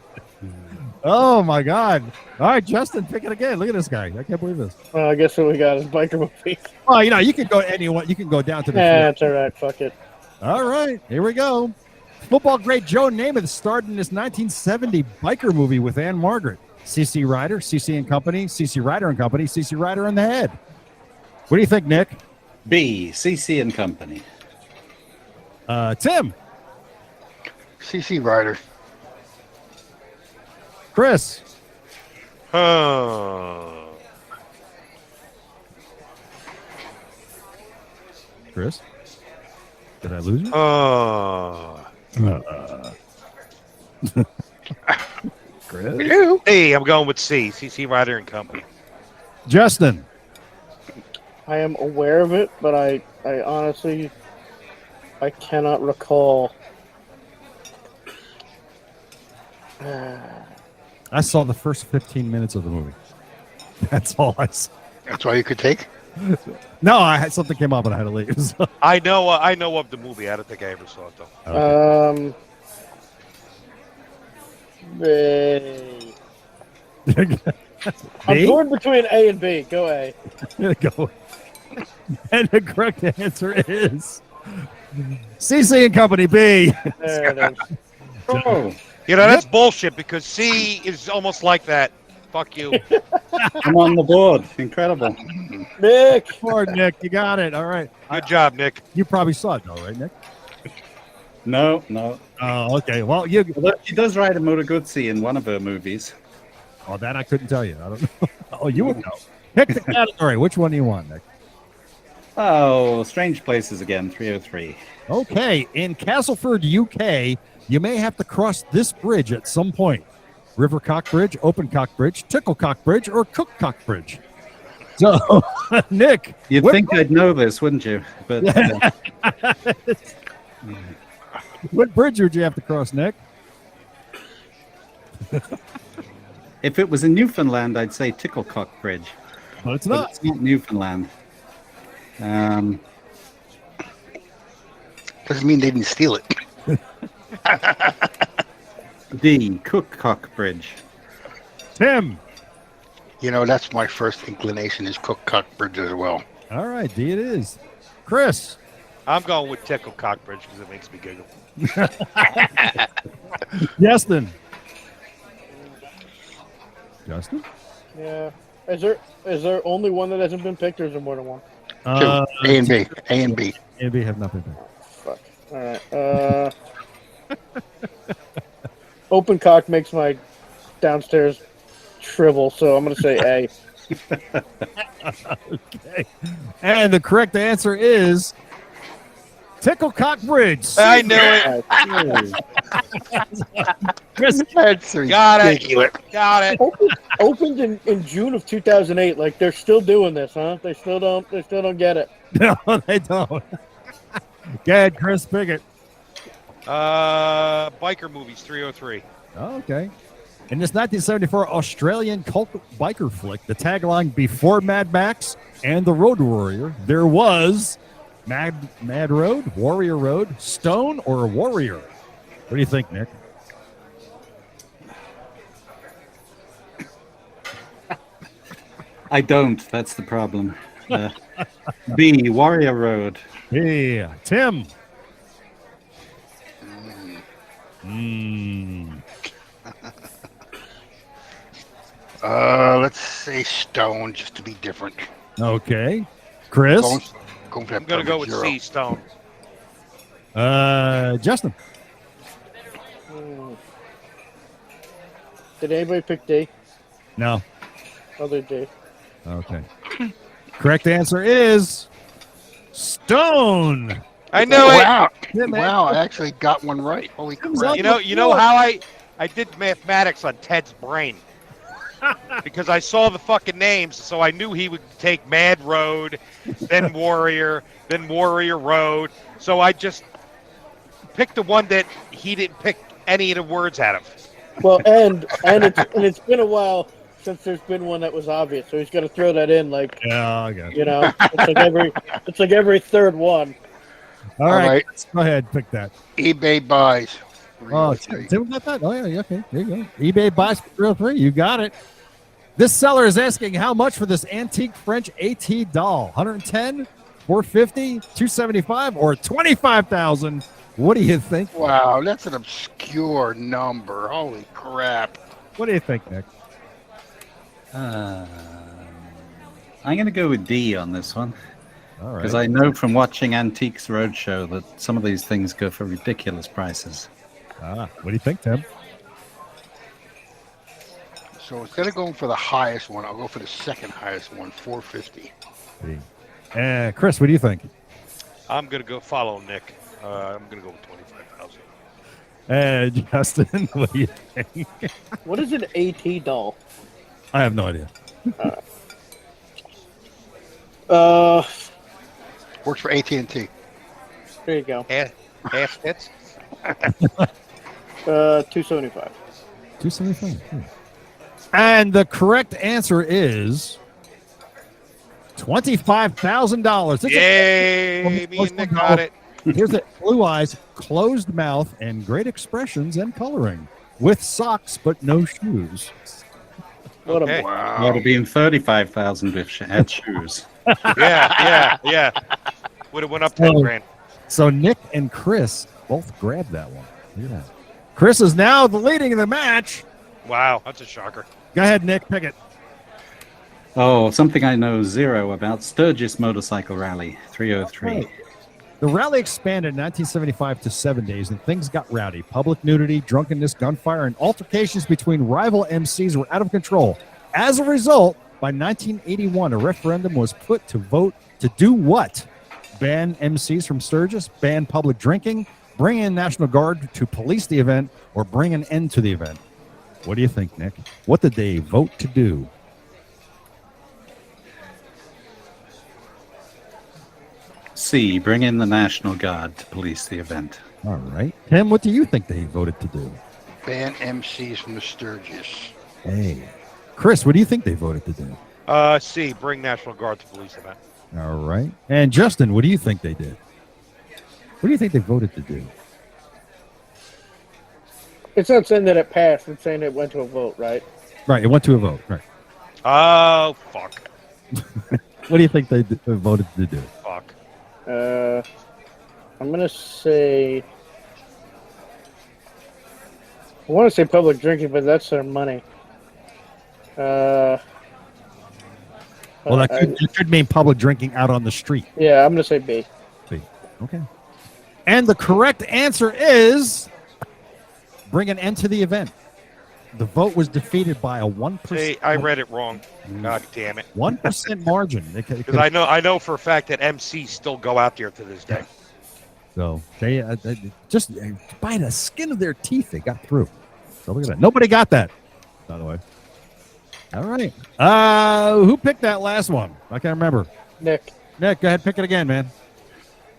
Oh, my God. All right, Justin, pick it again. Look at this guy. I can't believe this. Well, I guess what we got is biker movies. Oh, you can go anyone. You can go down to the Yeah, field. that's all right. Fuck it. All right, here we go. Football great Joe Namath starred in this 1970 biker movie with Ann Margaret. CC Rider, CC and Company, CC Rider and Company, CC Rider in the Head. What do you think, Nick? B. CC and Company. Tim, CC Rider. Chris, Chris. Did I lose you? Chris, You? Hey, I'm going with C. CC Rider and Company. Justin, I am aware of it, but I honestly, I cannot recall. I saw the first 15 minutes of the movie. That's all I saw. That's all you could take? No, I had something came up and I had to leave. So. I know of the movie. I don't think I ever saw it though. Okay. I'm B? torn between A and B. Go A. Go. And the correct answer is CC and Company B. There it is. Oh, You know, that's bullshit because C is almost like that. Fuck you. I'm on the board. Incredible. Nick. Poor Nick, you got it. All right. Good job, Nick. You probably saw it though, right, Nick? No. Oh, okay. Well, you. Although she does ride a Motor Guzzi in one of her movies. Oh, that I couldn't tell you. I don't know. Oh, you would know. Pick the category. Which one do you want, Nick? Oh, Strange Places again, 303. Okay. In Castleford, UK, you may have to cross this bridge at some point. Rivercock Bridge, Opencock Bridge, Ticklecock Bridge, or Cookcock Bridge. So, Nick. You'd think I'd know this, wouldn't you? But what bridge would you have to cross, Nick? if it was in Newfoundland, I'd say Ticklecock Bridge. But it's But not. it's not Newfoundland. Doesn't mean they didn't steal it. D. Cookcock Bridge. Tim. You know, that's my first inclination is Cookcock Bridge as well. All right, D it is. Chris. I'm going with Ticklecock Bridge because it makes me giggle. Justin. Justin? Yeah. Is there only one that hasn't been picked, or is there more than one? Two. A and B. A and B. A and B have nothing to Fuck. All right. Open cock makes my downstairs shrivel, so I'm gonna say A. Okay. And the correct answer is Ticklecock Bridge. I knew it. Chris, That's Got it. ridiculous. Got it. Opened in June of 2008. Like they're still doing this, huh? They still don't get it. no, they don't. Go ahead, Chris, pick it. Biker movies 303. Oh, okay. In this 1974 Australian cult biker flick, the tagline before Mad Max and the Road Warrior, there was Mad Road, Warrior Road, Stone, or Warrior. What do you think, Nick? I don't. That's the problem. B. Warrior Road. Hey, Tim. Let's say Stone, just to be different. Okay. Chris. Going for that I'm going to go with perfect C, Stone. Justin. Did anybody pick D? No. Other D. Okay. Correct answer is Stone. I knew it. Wow. Yeah, man. Wow, I actually got one right. Holy crap. You know how I did mathematics on Ted's brain because I saw the fucking names, so I knew he would take Mad Road, then Warrior Road. So I just picked the one that he didn't pick any of the words out of. Well, and it's been a while since there's been one that was obvious, so he's got to throw that in. Like, Yeah, I got it. you know, it's like every third one. All All right. right. Go ahead. Pick that. eBay buys. Oh, Tim got that? Oh, yeah. Okay. There you go. eBay buys for 303. You got it. This seller is asking how much for this antique French AT doll? 110, 450, 275, or 25,000? What do you think? Wow, that's an obscure number. Holy crap. What do you think, Nick? I'm going to go with D on this one. All Because right. I know from watching Antiques Roadshow that some of these things go for ridiculous prices. What do you think, Tim? So instead of going for the highest one, I'll go for the second highest one, 450. Chris, what do you think? I'm gonna go follow Nick. I'm gonna go with 25,000. Justin, what do you think? What is an AT doll? I have no idea. Works for AT&T. There you go. Half hits. 275. 275. And the correct answer is $25,000. Yay! Me and Nick got it. Here's it. Blue eyes, closed mouth, and great expressions and coloring. With socks, but no shoes. What Okay. a Wow. Would have been 35,000 if she had shoes. Yeah. Would have went up 10 grand. So Nick and Chris both grabbed that one. Look at that. Chris is now the leading of the match. Wow, that's a shocker. Go ahead, Nick. Pick it. Oh, something I know zero about. Sturgis Motorcycle Rally 303. The rally expanded in 1975 to 7 days, and things got rowdy. Public nudity, drunkenness, gunfire, and altercations between rival MCs were out of control. As a result, by 1981, a referendum was put to vote to do what? Ban MCs from Sturgis, ban public drinking, bring in National Guard to police the event, or bring an end to the event. What do you think, Nick? What did they vote to do? C, bring in the National Guard to police the event. All right. Tim, what do you think they voted to do? Ban MCs from the Sturgis. Hey. Chris, what do you think they voted to do? C, bring National Guard to police event. All right. And Justin, what do you think they did? What do you think they voted to do? It's not saying that it passed. It's saying it went to a vote, right? Right. It went to a vote. Right. Oh, fuck. What do you think they voted to do? Fuck. I'm gonna say. I want to say public drinking, but that's their money. Well, that could mean public drinking out on the street. Yeah, I'm gonna say B. Okay. And the correct answer is bring an end to the event. The vote was defeated by a 1%. See, I read it wrong. God damn it. 1% margin. Because I know for a fact that MCs still go out there to this day. So they just by the skin of their teeth, they got through. So look at that. Nobody got that, by the way. All right. Who picked that last one? I can't remember. Nick. Nick, go ahead, pick it again, man.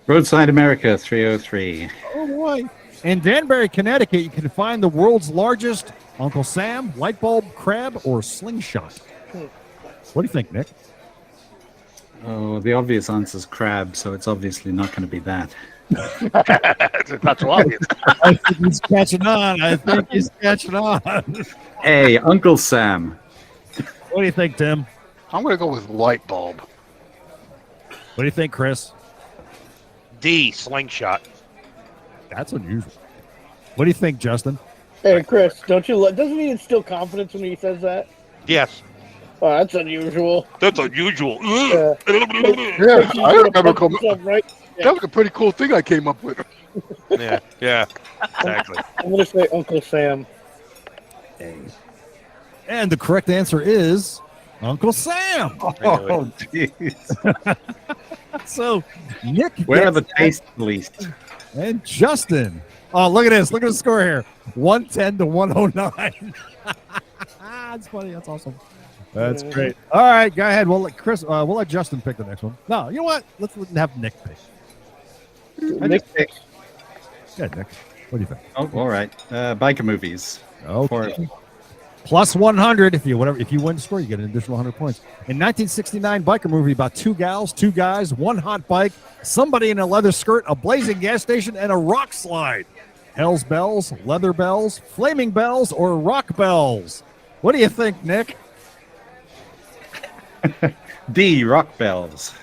Roadside America 303. Oh boy. In Danbury, Connecticut, you can find the world's largest Uncle Sam, light bulb, crab, or slingshot. What do you think, Nick? Oh, the obvious answer is crab, so it's obviously not going to be that. That's so obvious. I think he's catching on. Hey, Uncle Sam. What do you think, Tim? I'm going to go with light bulb. What do you think, Chris? D, slingshot. That's unusual. What do you think, Justin? Hey, Chris, doesn't he instill confidence when he says that? Yes. Oh, that's unusual. That's unusual. Yeah. Yeah, I remember coming. Right? That was a pretty cool thing I came up with. Yeah, exactly. I'm gonna say Uncle Sam. And the correct answer is Uncle Sam. Oh, jeez. So Nick Where are gets the taste police? and Justin. Oh, look at this. Look at the score here. 110 to 109. That's funny. That's awesome. That's great. All right, go ahead. We'll let Chris. We'll let Justin pick the next one. No, you know what? Let's have Nick pick. Nick. Yeah, Nick. What do you think? Oh, all right. Biker movies. Okay. Plus 100 if you win the score, you get an additional 100 points. In 1969 biker movie about two gals, two guys, one hot bike, somebody in a leather skirt, a blazing gas station, and a rock slide. Hell's Bells, Leather Bells, Flaming Bells, or Rock Bells? What do you think, Nick? D, Rock Bells.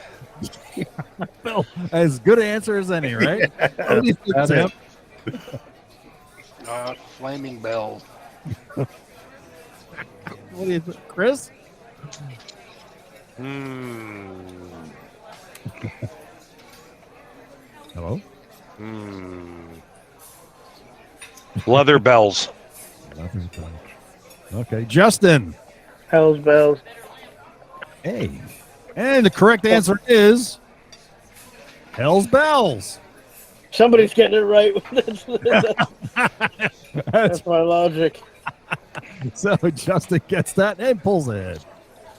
Well, as good an answer as any, right? What do you think, That's Sam? Flaming Bells. What do you think, Chris? Hello? Leather bells. Okay, Justin. Hell's bells. Hey. And the correct answer is Hell's Bells. Somebody's getting it right. That's my logic. So Justin gets that and pulls it.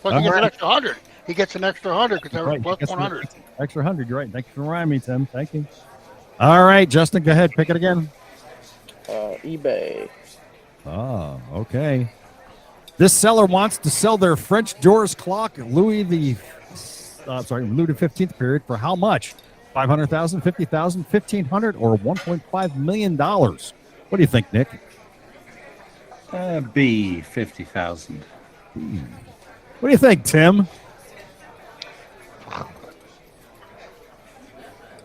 Plus, he gets an extra 100. He gets an extra 100 because that was Right, plus he gets 100. Extra 100, you're right. Thank you for reminding me, Tim. Thank you. All right, Justin, go ahead. Pick it again. eBay. Oh, okay. This seller wants to sell their French doors clock, Louis the 15th period, for how much? 500,000, 50,000, 1,500, or 1.5 million dollars. What do you think, Nick? B, 50,000. What do you think, Tim?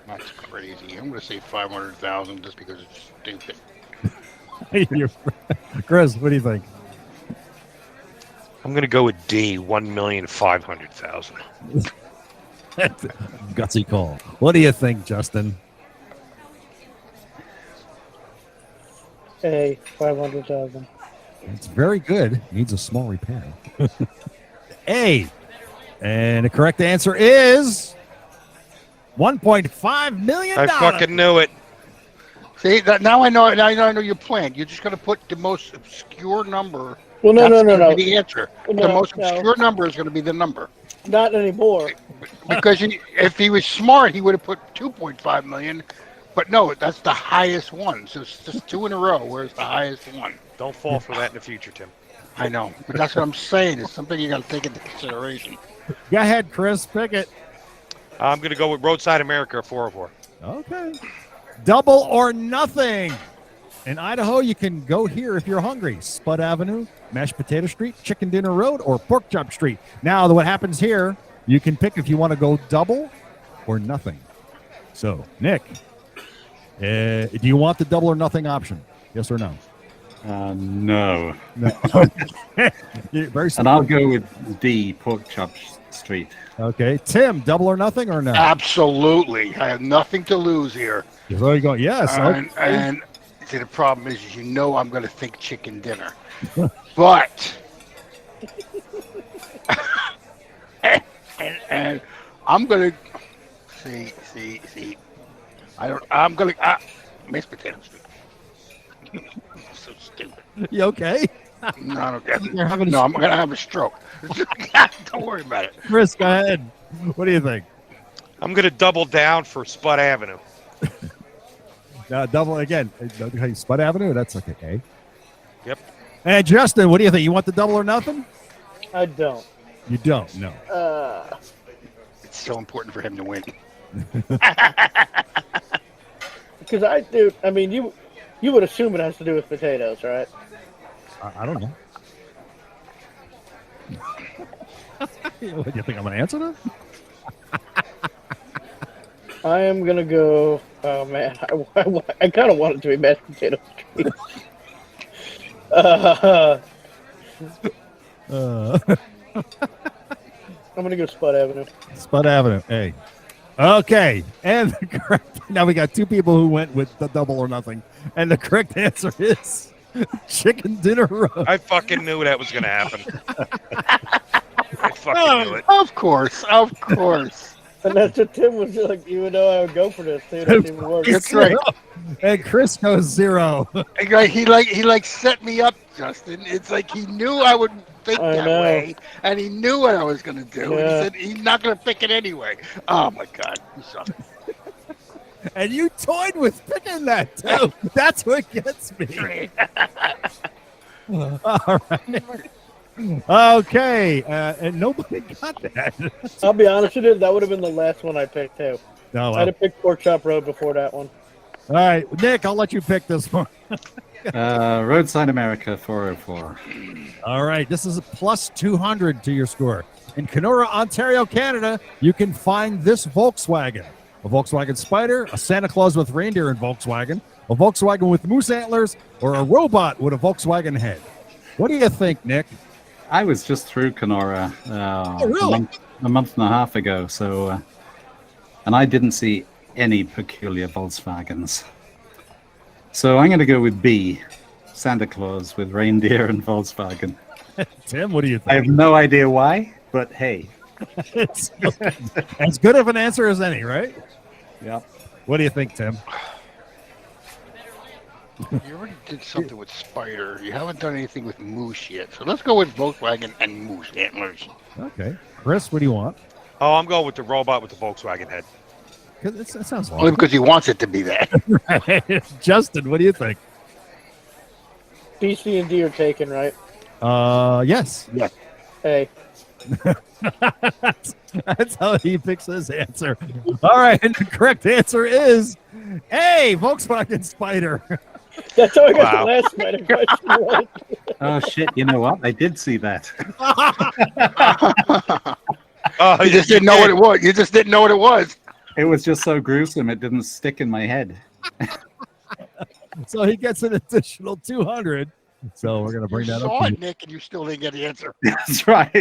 That's crazy. I'm going to say 500,000 just because it's stupid. Chris, what do you think? I'm going to go with D, 1,500,000. Gutsy call. What do you think, Justin? A, 500,000. It's very good. Needs a small repair. A. And the correct answer is $1.5 million. I fucking knew it. See, now I know. Now I know your plan. You're just going to put the most obscure number. Well, no. Be the answer. The No, most no. obscure number is going to be the number. Not anymore. Because if he was smart, he would have put 2.5 million. But no, that's the highest one. So it's just two in a row. Where's the highest one? Don't fall for that in the future, Tim. I know, but that's what I'm saying. It's something you got to take into consideration. Go ahead, Chris. Pick it. I'm going to go with Roadside America 404. Okay. Double or nothing. In Idaho, you can go here if you're hungry. Spud Avenue, Mashed Potato Street, Chicken Dinner Road, or Pork Chop Street. Now, what happens here, you can pick if you want to go double or nothing. So, Nick, do you want the double or nothing option? Yes or no? No. No. Very And I'll go with D, Pork Chop Street. Okay. Tim, double or nothing or no? Absolutely, I have nothing to lose here. There you go. Yes. And see, the problem is, I'm going to think chicken dinner, but and I'm going to see. I'm going to mashed potato Street. So stupid. You okay? No, I don't get it. You're having No, I'm going to have a stroke. Don't worry about it. Chris, go ahead. What do you think? I'm going to double down for Spud Avenue. Double again. Spud Avenue? That's okay. Yep. And Justin, what do you think? You want the double or nothing? I don't. You don't? No. It's so important for him to win. Because I mean, you would assume it has to do with potatoes, right? I don't know. What, do you think I'm going to answer that? I am going to go, oh man, I kind of want it to be mashed potato Street. I'm going to go Spud Avenue. Spud Avenue. Hey. Okay. And the correct, now we got two people who went with the double or nothing. And the correct answer is Chicken Dinner Road. I fucking knew that was going to happen. I fucking knew it. Of course. And that's what Tim was like, even though I would go for this, too, that didn't work. That's right. And Chris goes 0. He set me up, Justin. It's like he knew I would think I that know. way, and he knew what I was going to do. And Yeah. he said he's not going to pick it anyway. Oh my God, you suck. And you toyed with picking that, too. That's what gets me. All right. Okay. And nobody got that. I'll be honest with you, that would have been the last one I picked, too. No, I'd have picked Pork Chop Road before that one. all right. Nick, I'll let you pick this one. Roadside America 404. All right. This is a plus 200 to your score. In Kenora, Ontario, Canada, you can find this Volkswagen. A Volkswagen Spider, a Santa Claus with reindeer in Volkswagen, a Volkswagen with moose antlers, or a robot with a Volkswagen head. What do you think, Nick? I was just through Kenora really? a month and a half ago, so and I didn't see any peculiar Volkswagens. So I'm going to go with B, Santa Claus with reindeer and Volkswagen. Tim, what do you I have think? no idea why, but hey. It's as good of an answer as any, right? Yeah. What do you think, Tim? You already did something with Spider. You haven't done anything with Moose yet. So let's go with Volkswagen and Moose antlers. Okay. Chris, what do you want? Oh, I'm going with the robot with the Volkswagen head. 'Cause it sounds Only like because he wants it to be that. Justin, what do you think? B, C, and D are taken, right? Yes. A. That's how he picks his answer. All right, and the correct answer is A, Volkswagen Spider. That's how I got Wow. the last Spider question right. Oh, shit. You know what? I did see that. Oh, You just didn't know what it was. You just didn't know what it was. It was just so gruesome, it didn't stick in my head. So he gets an additional 200. So we're gonna bring You that saw up. to it, you. Nick, and you still didn't get the answer. That's right.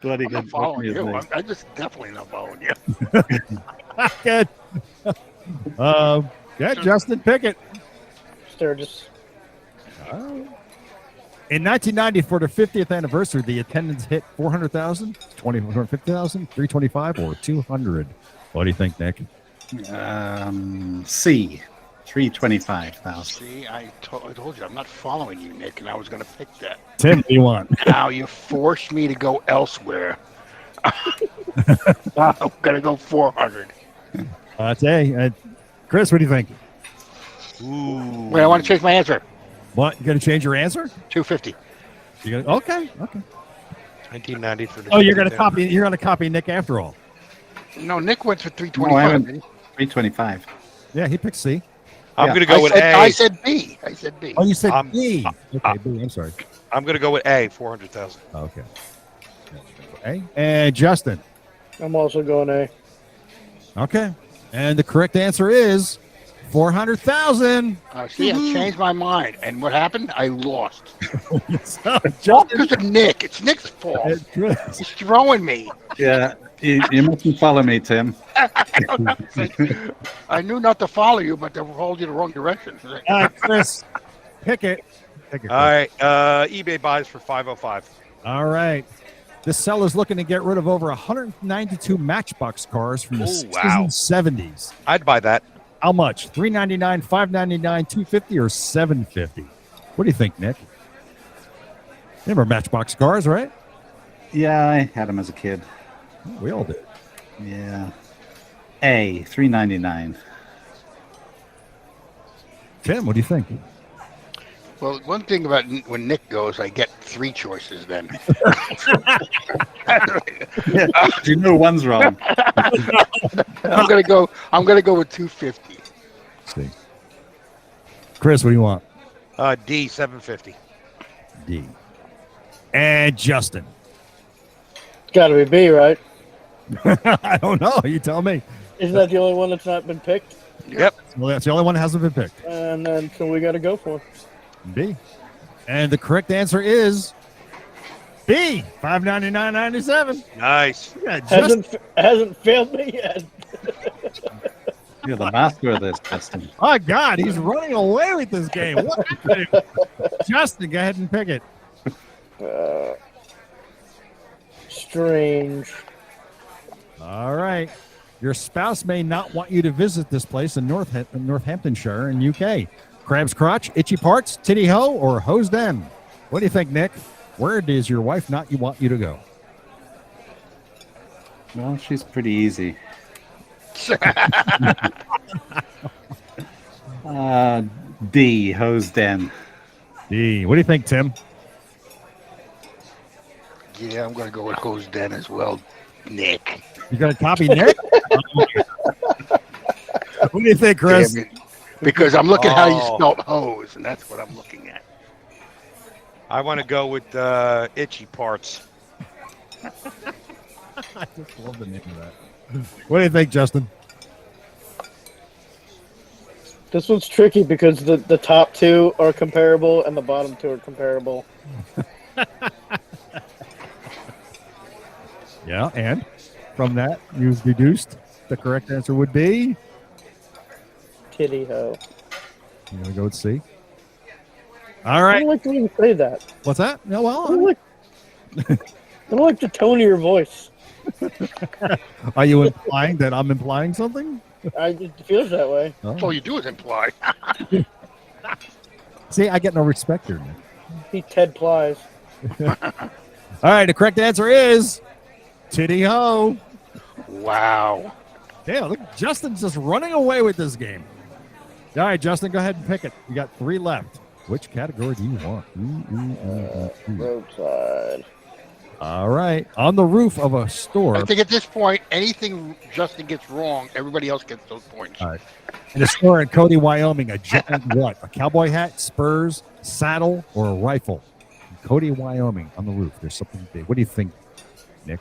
Bloody I'm not good. following you. I'm just definitely not following you. Good. Yeah, Justin Pickett. Sturgis. In 1990, for the 50th anniversary, the attendance hit 400,000, 250,000, 325, or 200. What do you think, Nick? C, 325,000. See, I told you I'm not following you, Nick, and I was going to pick that. Tim, what do you want? Now you forced me to go elsewhere. I'm going to go 400. That's A. Chris, what do you think? Ooh. Wait, I want to change my answer. What? You gonna change your answer? 250. You gonna okay. 1990 for the. Oh, you're gonna copy Nick after all. No, Nick went for No, I 325. went didn't he? 325. Yeah, he picked C. I'm Yeah. going to go with A. I said B. I said B. Oh, you said Um, B. Okay, B. I'm sorry. I'm going to go with A, 400,000. Okay. A. And Justin. I'm also going A. Okay. And the correct answer is 400,000. See, I changed my mind. And what happened? I lost. So, Just because of Nick. It's Nick's fault. Chris. He's throwing me. Yeah, you mustn't follow me, Tim. I knew not to follow you, but to hold you the wrong direction. Chris. Pick it. All right. eBay buys for 505. All right. This seller's looking to get rid of over 192 Matchbox cars from the Oh, 60s wow. and 70s. I'd buy that. How much? $399, $599, $250, or $750? What do you think, Nick? Remember Matchbox cars, right? Yeah, I had them as a kid. We all did. Yeah. A, 399. Tim, what do you think? Well, one thing about when Nick goes, I get three choices then. You know one's wrong. I'm gonna go with 250. See. Chris, what do you want? D, 750. D. And Justin. It's got to be B, right? I don't know. You tell me. Isn't that the only one that's not been picked? Yep. Well, that's the only one that hasn't been picked. And then so we got to go for. B. And the correct answer is B. $599.97. Nice. Yeah, just, Hasn't failed me yet. You're the master of this, Justin. oh, God, he's running away with this game. What? Justin, go ahead and pick it. Strange. All right. Your spouse may not want you to visit this place in Northamptonshire in UK. Crab's Crotch, Itchy Parts, Titty Ho, or Hose Den? What do you think, Nick? Where does your wife not want you to go? Well, she's pretty easy. D, Hose Den. D. What do you think, Tim? Yeah, I'm gonna go with Hose Den as well, Nick. You got to copy Nick? What do you think, Chris? Damn it. Because I'm looking how you Oh. spelled hose, and that's what I'm looking at. I want to go with Itchy Parts. I just love the name of that. What do you think, Justin? This one's tricky because the top two are comparable and the bottom two are comparable. Yeah, and from that, you've deduced? The correct answer would be. Titty ho. Here we go with C. All I right. don't like to even say that. What's that? No, I well, don't like the tone of your voice. are you implying that I'm implying something? It feels that way. That's all you do is imply. See, I get no respect here, man. He Ted Plies. All right, the correct answer is Titty Ho. Wow. Damn, look, Justin's just running away with this game. All right, Justin, go ahead and pick it. You got 3 left. Which category do you want? Roadside. All right. On the roof of a store. I think at this point, anything Justin gets wrong, everybody else gets those points. All right. In a store in Cody, Wyoming, a giant what? A cowboy hat, spurs, saddle, or a rifle? In Cody, Wyoming, on the roof. There's something big. What do you think, Nick?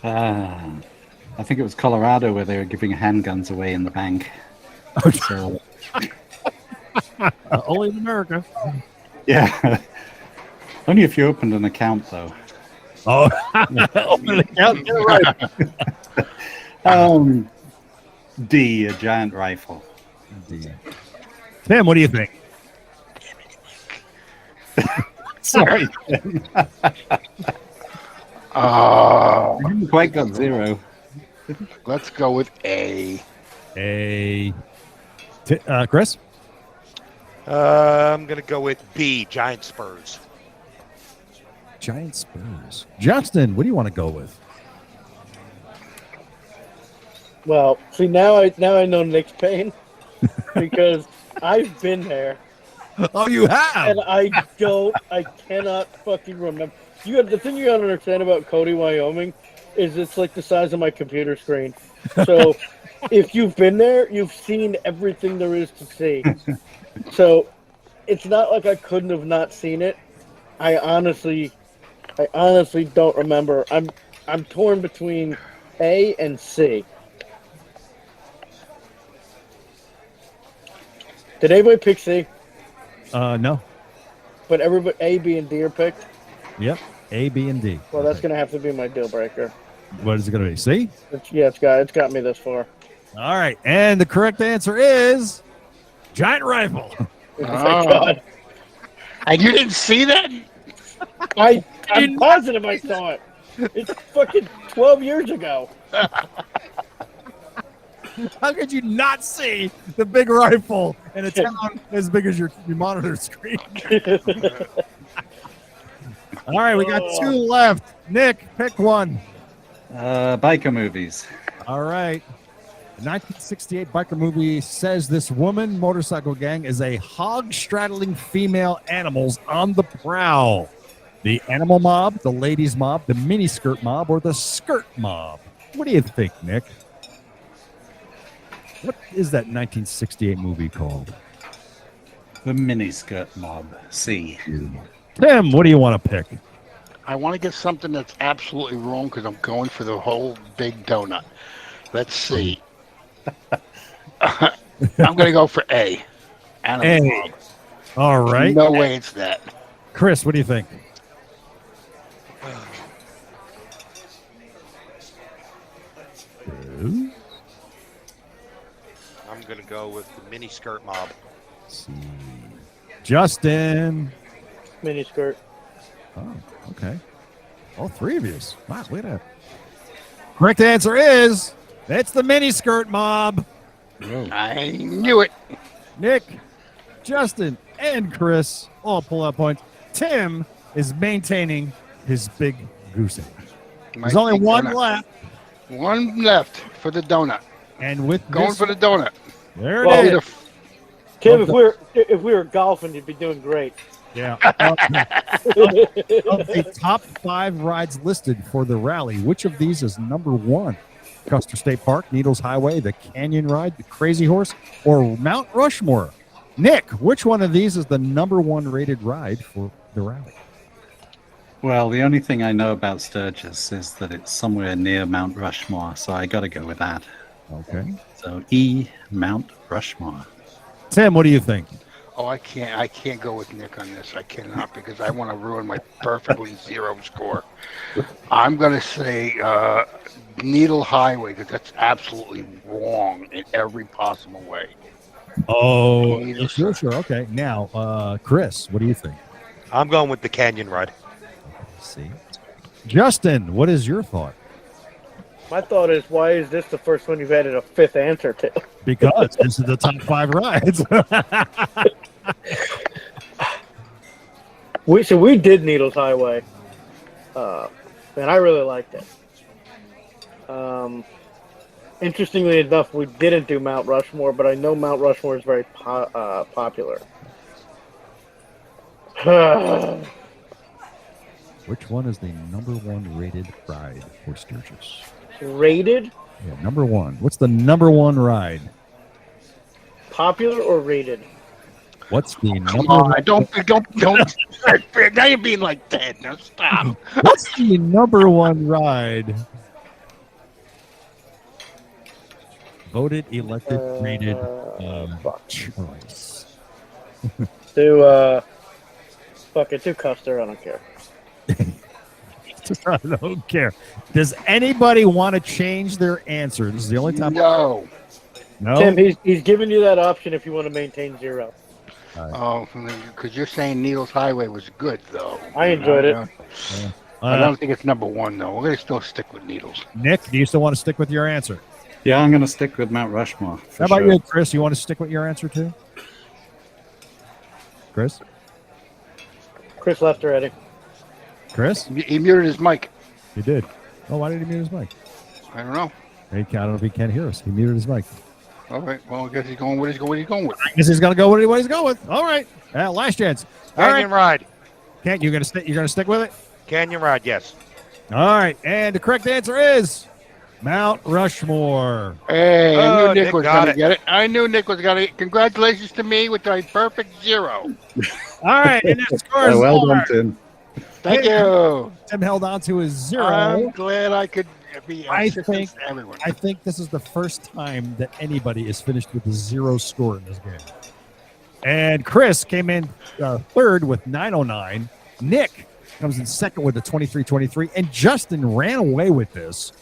I think it was Colorado where they were giving handguns away in the bank. So, Only in America. yeah. Only if you opened an account, though. Oh, open an account. Get it right. D, a giant rifle. Tim, what do you think? Sorry. Oh, You haven't quite got 0. let's go with A. Chris? I'm gonna go with B, giant spurs. Giant spurs. Justin, what do you want to go with? Well, see now I know Nick's pain because I've been there Oh, you have? and I cannot fucking remember. The thing you gotta understand about Cody, Wyoming, is it's like the size of my computer screen. So if you've been there, you've seen everything there is to see. So it's not like I couldn't have not seen it. I honestly don't remember. I'm torn between A and C. Did anybody pick C? No. But everybody A, B, and D are picked. Yep. A, B, and D. Well, that's gonna have to be my deal breaker. What is it going to be? C? It's got me this far. All right. And the correct answer is giant rifle. Oh my God! And you didn't see that? I'm positive I saw it. It's fucking 12 years ago. How could you not see the big rifle in a town as big as your monitor screen? All right, we got 2 left. Nick, pick one. Biker movies. All right. The 1968 biker movie says this woman motorcycle gang is a hog-straddling female animals on the prowl. The animal mob, the ladies mob, the miniskirt mob, or the skirt mob? What do you think, Nick? What is that 1968 movie called? The miniskirt mob. C. Tim, what do you want to pick? I want to get something that's absolutely wrong because I'm going for the whole big donut. Let's see. I'm going to go for A. Animal A. mob. All right. No way it's that. Chris, what do you think? I'm gonna go with the mini skirt mob. C. Justin. Miniskirt. Oh, okay. All 3 of you. Wow, look at that. Correct answer is it's the miniskirt mob. I knew it. Nick, Justin, and Chris all pull out points. Tim is maintaining his big goose egg. My There's only big one donut. left. One left for the donut. And with Going this, for the donut. there it Well, is. Either Tim, if we were golfing, you'd be doing great. Yeah. Of the top 5 rides listed for the rally, which of these is number 1? Custer State Park, Needles Highway, the Canyon Ride, the Crazy Horse, or Mount Rushmore? Nick, which one of these is the number 1 rated ride for the rally? Well, the only thing I know about Sturgis is that it's somewhere near Mount Rushmore, so I got to go with that. Okay. So E, Mount Rushmore. Tim, what do you think? Oh, I can't. I can't go with Nick on this. I cannot because I want to ruin my perfectly zero score. I'm gonna say Needle Highway because that's absolutely wrong in every possible way. Oh, Needle sure. Okay. Now, Chris, what do you think? I'm going with the Canyon Ride. Let's see. Justin, what is your thought? My thought is, why is this the first one you've added a fifth answer to? Because this is the top 5 rides. We did Needles Highway, and I really liked it. Interestingly enough, we didn't do Mount Rushmore, but I know Mount Rushmore is very popular. Which one is the number 1 rated ride for Sturgis? Rated? Yeah, number 1. What's the number 1 ride? Popular or rated? What's the Come number? on, don't. Now you're being like that. Now stop. What's the number 1 ride? Voted, elected, rated choice. Do Custer. I don't care. I don't care. Does anybody want to change their answer? This is the only time. No. No. Tim, he's giving you that option if you want to maintain 0. Oh, because you're saying Needles Highway was good though. I enjoyed it. I don't think it's number 1 though. We're gonna still stick with Needles. Nick, do you still want to stick with your answer? Yeah, I'm going to stick with Mount Rushmore. How about you, Chris? You want to stick with your answer too? Chris? Chris left already. Chris? He muted his mic. He did. Oh, why did he mute his mic? I don't know. I don't know if he can't hear us. He muted his mic. All right. Well, I guess he's going. What he's going with? I guess he's gonna go with what he's going with. All right. Last chance. All Canyon right. Ride. Can't you gonna stick? You're gonna stick with it? Canyon Ride, yes. All right. And the correct answer is Mount Rushmore. Hey, I knew Nick Nick was got gonna it. get it. I knew Nick was gonna. Congratulations to me with a perfect 0. All right. And that score is well done, Tim. Thank you. Tim held on to his 0. I'm glad I could be assistance to everyone. I think this is the first time that anybody is finished with a 0 score in this game. And Chris came in third with 909. Nick comes in second with a 23-23. And Justin ran away with this.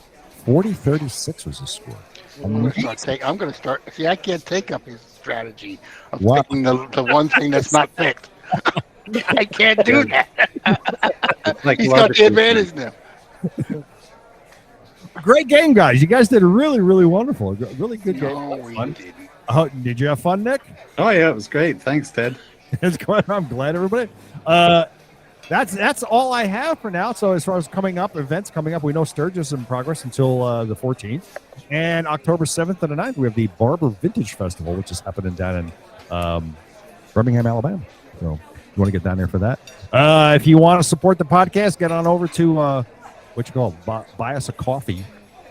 40-36 was his score. I'm gonna start. See, I can't take up his strategy of Wow. picking the one thing that's not picked. I can't do that. Like He's got the advantage now. Great game, guys. You guys did really, really wonderful. Really good game. No, we didn't. Did you have fun, Nick? Oh, yeah, it was great. Thanks, Ted. It's going. I'm glad, everybody. That's all I have for now. So as far as events coming up, we know Sturgis is in progress until the 14th. And October 7th and the 9th, we have the Barber Vintage Festival, which is happening down in Birmingham, Alabama. So you want to get down there for that. If you want to support the podcast, get on over to buy us a coffee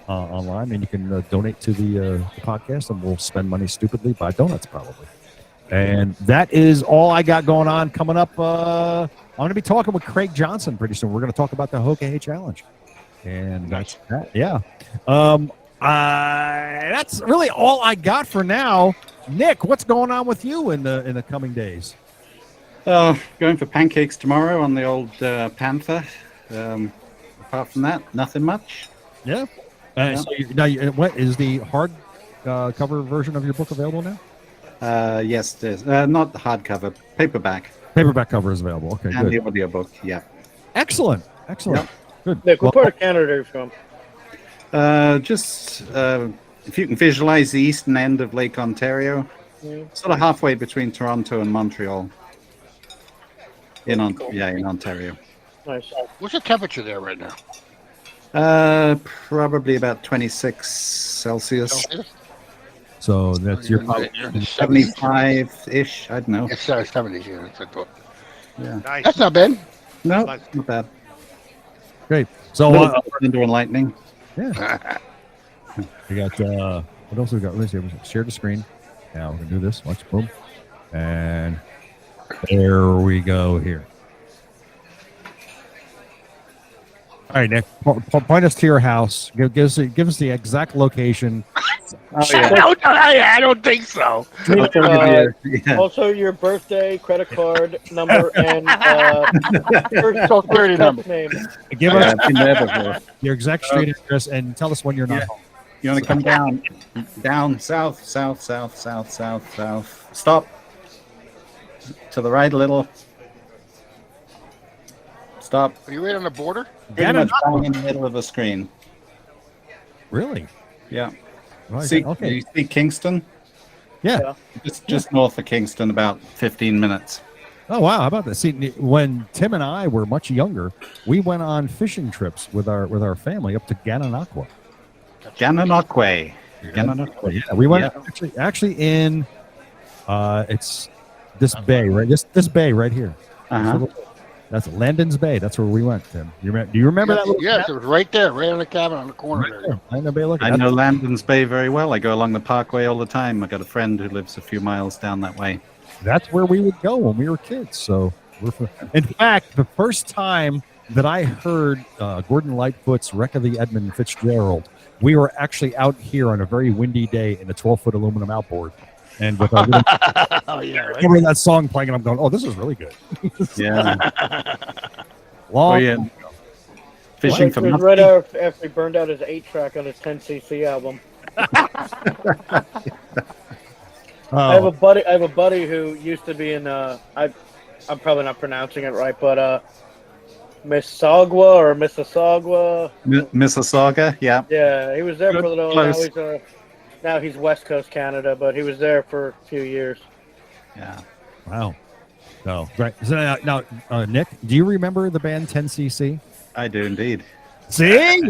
online, and you can donate to the podcast, and we'll spend money stupidly, buy donuts probably. And that is all I got going on. Coming up, I'm going to be talking with Craig Johnson pretty soon. We're going to talk about the Hoka Challenge, and that's that. Yeah, that's really all I got for now. Nick, what's going on with you in the coming days? Going for pancakes tomorrow on the old Panther. Apart from that, nothing much. Yeah. So what is the hard cover version of your book available now? Yes, there's not the hardcover, paperback. Paperback cover is available. Okay, And good. the audiobook, yeah. Excellent. Yep. Good. Nick, what part of Canada are you from? Just if you can visualize the eastern end of Lake Ontario, sort of halfway between Toronto and Montreal. In Ontario. Nice. What's the temperature there right now? Probably about 26 Celsius. So that's your You're in the 75-ish, I don't know. It's 70s, yeah. That's what I thought. Yeah. Nice. That's not bad. No, Nice. not bad. great. So Thunder and lightning. yeah, we got what else we got? Let's see. Share the screen. Now we're gonna do this. Watch, boom, and there we go. Here. All right, Nick. Point us to your house. Give us the exact location. Oh, yeah. I don't think so. I'll probably be, yeah. Also, your birthday, credit card number, and first Social Security number. name. Give Yeah, us I've been there before. your exact street address and tell us when you're not Yeah. home. You want to come down, south. Stop. To the right a little. Stop. Are you right on the border? Pretty much bang in the middle of the screen. Really? Yeah. Right, See, okay. you see Kingston? Yeah. Just north of Kingston, about 15 minutes. Oh wow! How about that? See, when Tim and I were much younger, we went on fishing trips with our family up to Gananoque. Gananoque. Yeah, we went actually in it's this bay right this bay right here. Uh-huh. That's Landon's Bay. That's where we went, Tim. Do you remember that? Yes, it was right there, right on the cabin on the corner there. Landon Bay. Look, I know Landon's Bay very well. I go along the parkway all the time. I got a friend who lives a few miles down that way. that's where we would go when we were kids. So in fact, the first time that I heard Gordon Lightfoot's Wreck of the Edmund Fitzgerald, we were actually out here on a very windy day in a 12-foot aluminum outboard. And with our little, Oh yeah, right. remember that song playing, and I'm going, "Oh, this is really good." Yeah. Long, Oh, yeah. Fishing It for was muskie. right after he burned out his 8-track on his 10cc album. I have a buddy who used to be in I'm probably not pronouncing it right, but Mississauga or Mississauga. Mississauga, yeah. Yeah, he was there for a little. Close. Now he's West Coast Canada, but he was there for a few years. Yeah. wow. No, right. So now, Nick, do you remember the band 10cc? I do indeed. See?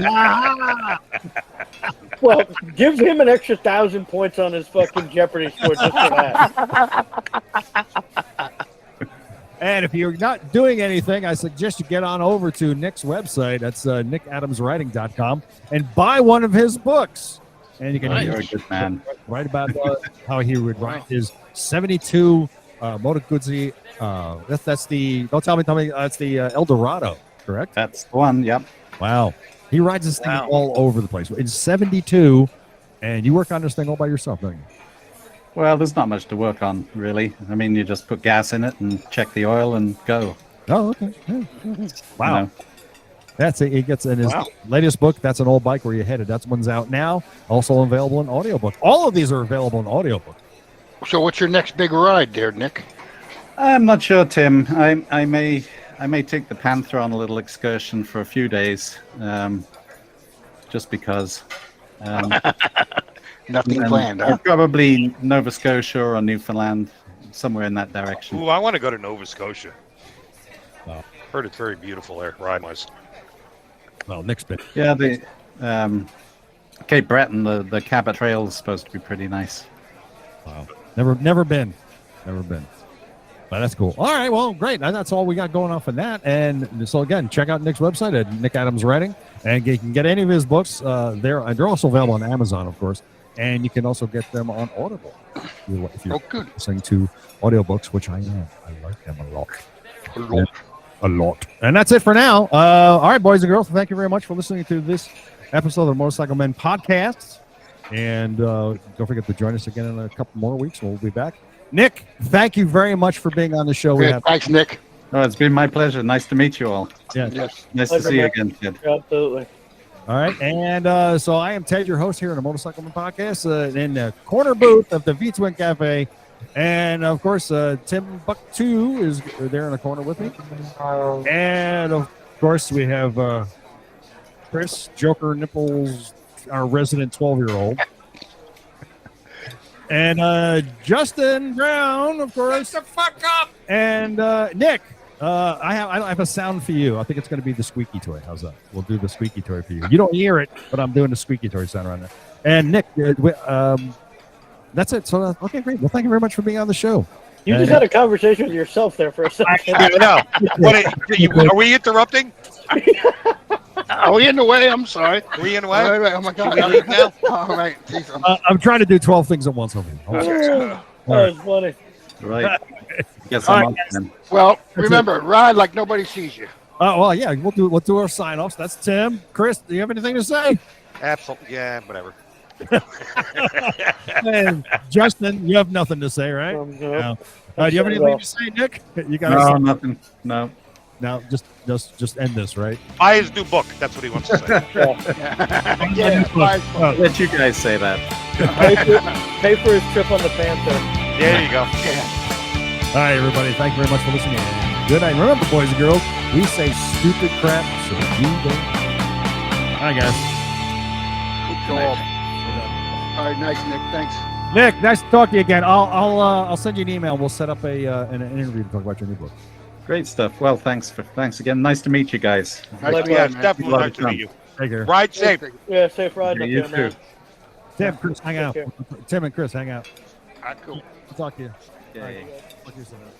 Well, give him an extra 1,000 points on his fucking Jeopardy score just for that. And if you're not doing anything, I suggest you get on over to Nick's website. That's nickadamswriting.com and buy one of his books. And you can You're a good man. write about how he would write his 72 Moto Guzzi. That's the, don't tell me, that's the El Dorado, correct? That's the one, yep. Wow. He rides this thing all over the place. It's 72, and you work on this thing all by yourself, don't you? Well, there's not much to work on, really. I mean, you just put gas in it and check the oil and go. Oh, okay. Yeah. Wow. You know. That's it. He gets in his latest book. That's an old bike where you headed. That one's out now. Also available in audiobook. All of these are available in audiobook. So what's your next big ride there, Nick? I'm not sure, Tim. I may take the Panther on a little excursion for a few days, just because. Nothing planned, huh? Probably Nova Scotia or Newfoundland, somewhere in that direction. Ooh, I want to go to Nova Scotia. Oh. Heard it's very beautiful there, ride-wise. Well, Nick's been. Yeah, the Cape Breton, the Cabot Trail is supposed to be pretty nice. Wow. Never been. But that's cool. All right. Well, great. That's all we got going on for that. And so again, check out Nick's website at Nick Adams Writing, and you can get any of his books there. And they're also available on Amazon, of course. And you can also get them on Audible if you're listening to audiobooks, which I am. I like them a lot. A lot. And that's it for now. All right, boys and girls. Thank you very much for listening to this episode of the Motorcycle Men podcast. And don't forget to join us again in a couple more weeks. We'll be back. Nick, thank you very much for being on the show. Thanks, Nick. Oh, it's been my pleasure. Nice to meet you all. Yeah. Yes. Nice to see you again, kid. Absolutely. All right. And so I am Ted, your host here on the Motorcycle Men podcast, in the corner booth of the V-Twin Cafe. And of course, Tim Buck2 is there in the corner with me. And of course, we have Chris Joker Nipples, our resident 12-year-old. And Justin Brown, of course. Shut the fuck up! And Nick, I have a sound for you. I think it's going to be the squeaky toy. How's that? We'll do the squeaky toy for you. You don't hear it, but I'm doing the squeaky toy sound right now. And Nick, that's it. So, okay, great. Well, thank you very much for being on the show. You just had a conversation with yourself there for a second. I know. Are we interrupting? Are we in the way? I'm sorry. Are we in the way? Wait, oh my God. Should we leave now? All right. Jeez, I'm trying to do 12 things at once over here. That was funny. Right. Guess All I'm right, up then. well, remember, ride like nobody sees you. Well, yeah, we'll do our sign-offs. That's Tim. Chris, do you have anything to say? Absolutely. Yeah, whatever. And Justin, you have nothing to say, right? No. No. Do you have anything to say, Nick? You got No, nothing. No. Now, just end this, right? Buy his new book. That's what he wants to say. I'll let you guys say that. Pay for his trip on the Panther. There you go. All right, everybody. Thank you very much for listening. Good night. Remember, boys and girls, we say stupid crap so you don't. All right, guys. Good job. All right, nice, Nick. Thanks. Nick, nice to talk to you again. I'll send you an email. We'll set up an interview to talk about your new book. Great stuff. Well, thanks again. Nice to meet you guys. Nice Yes, man. definitely nice to meet you. Take care. Ride safe. Yeah, safe ride Yeah, up you there, man. too. Tim, Chris, hang out. Take Tim and Chris, hang out. Cool. We'll talk to you. Yay. Look yourself up.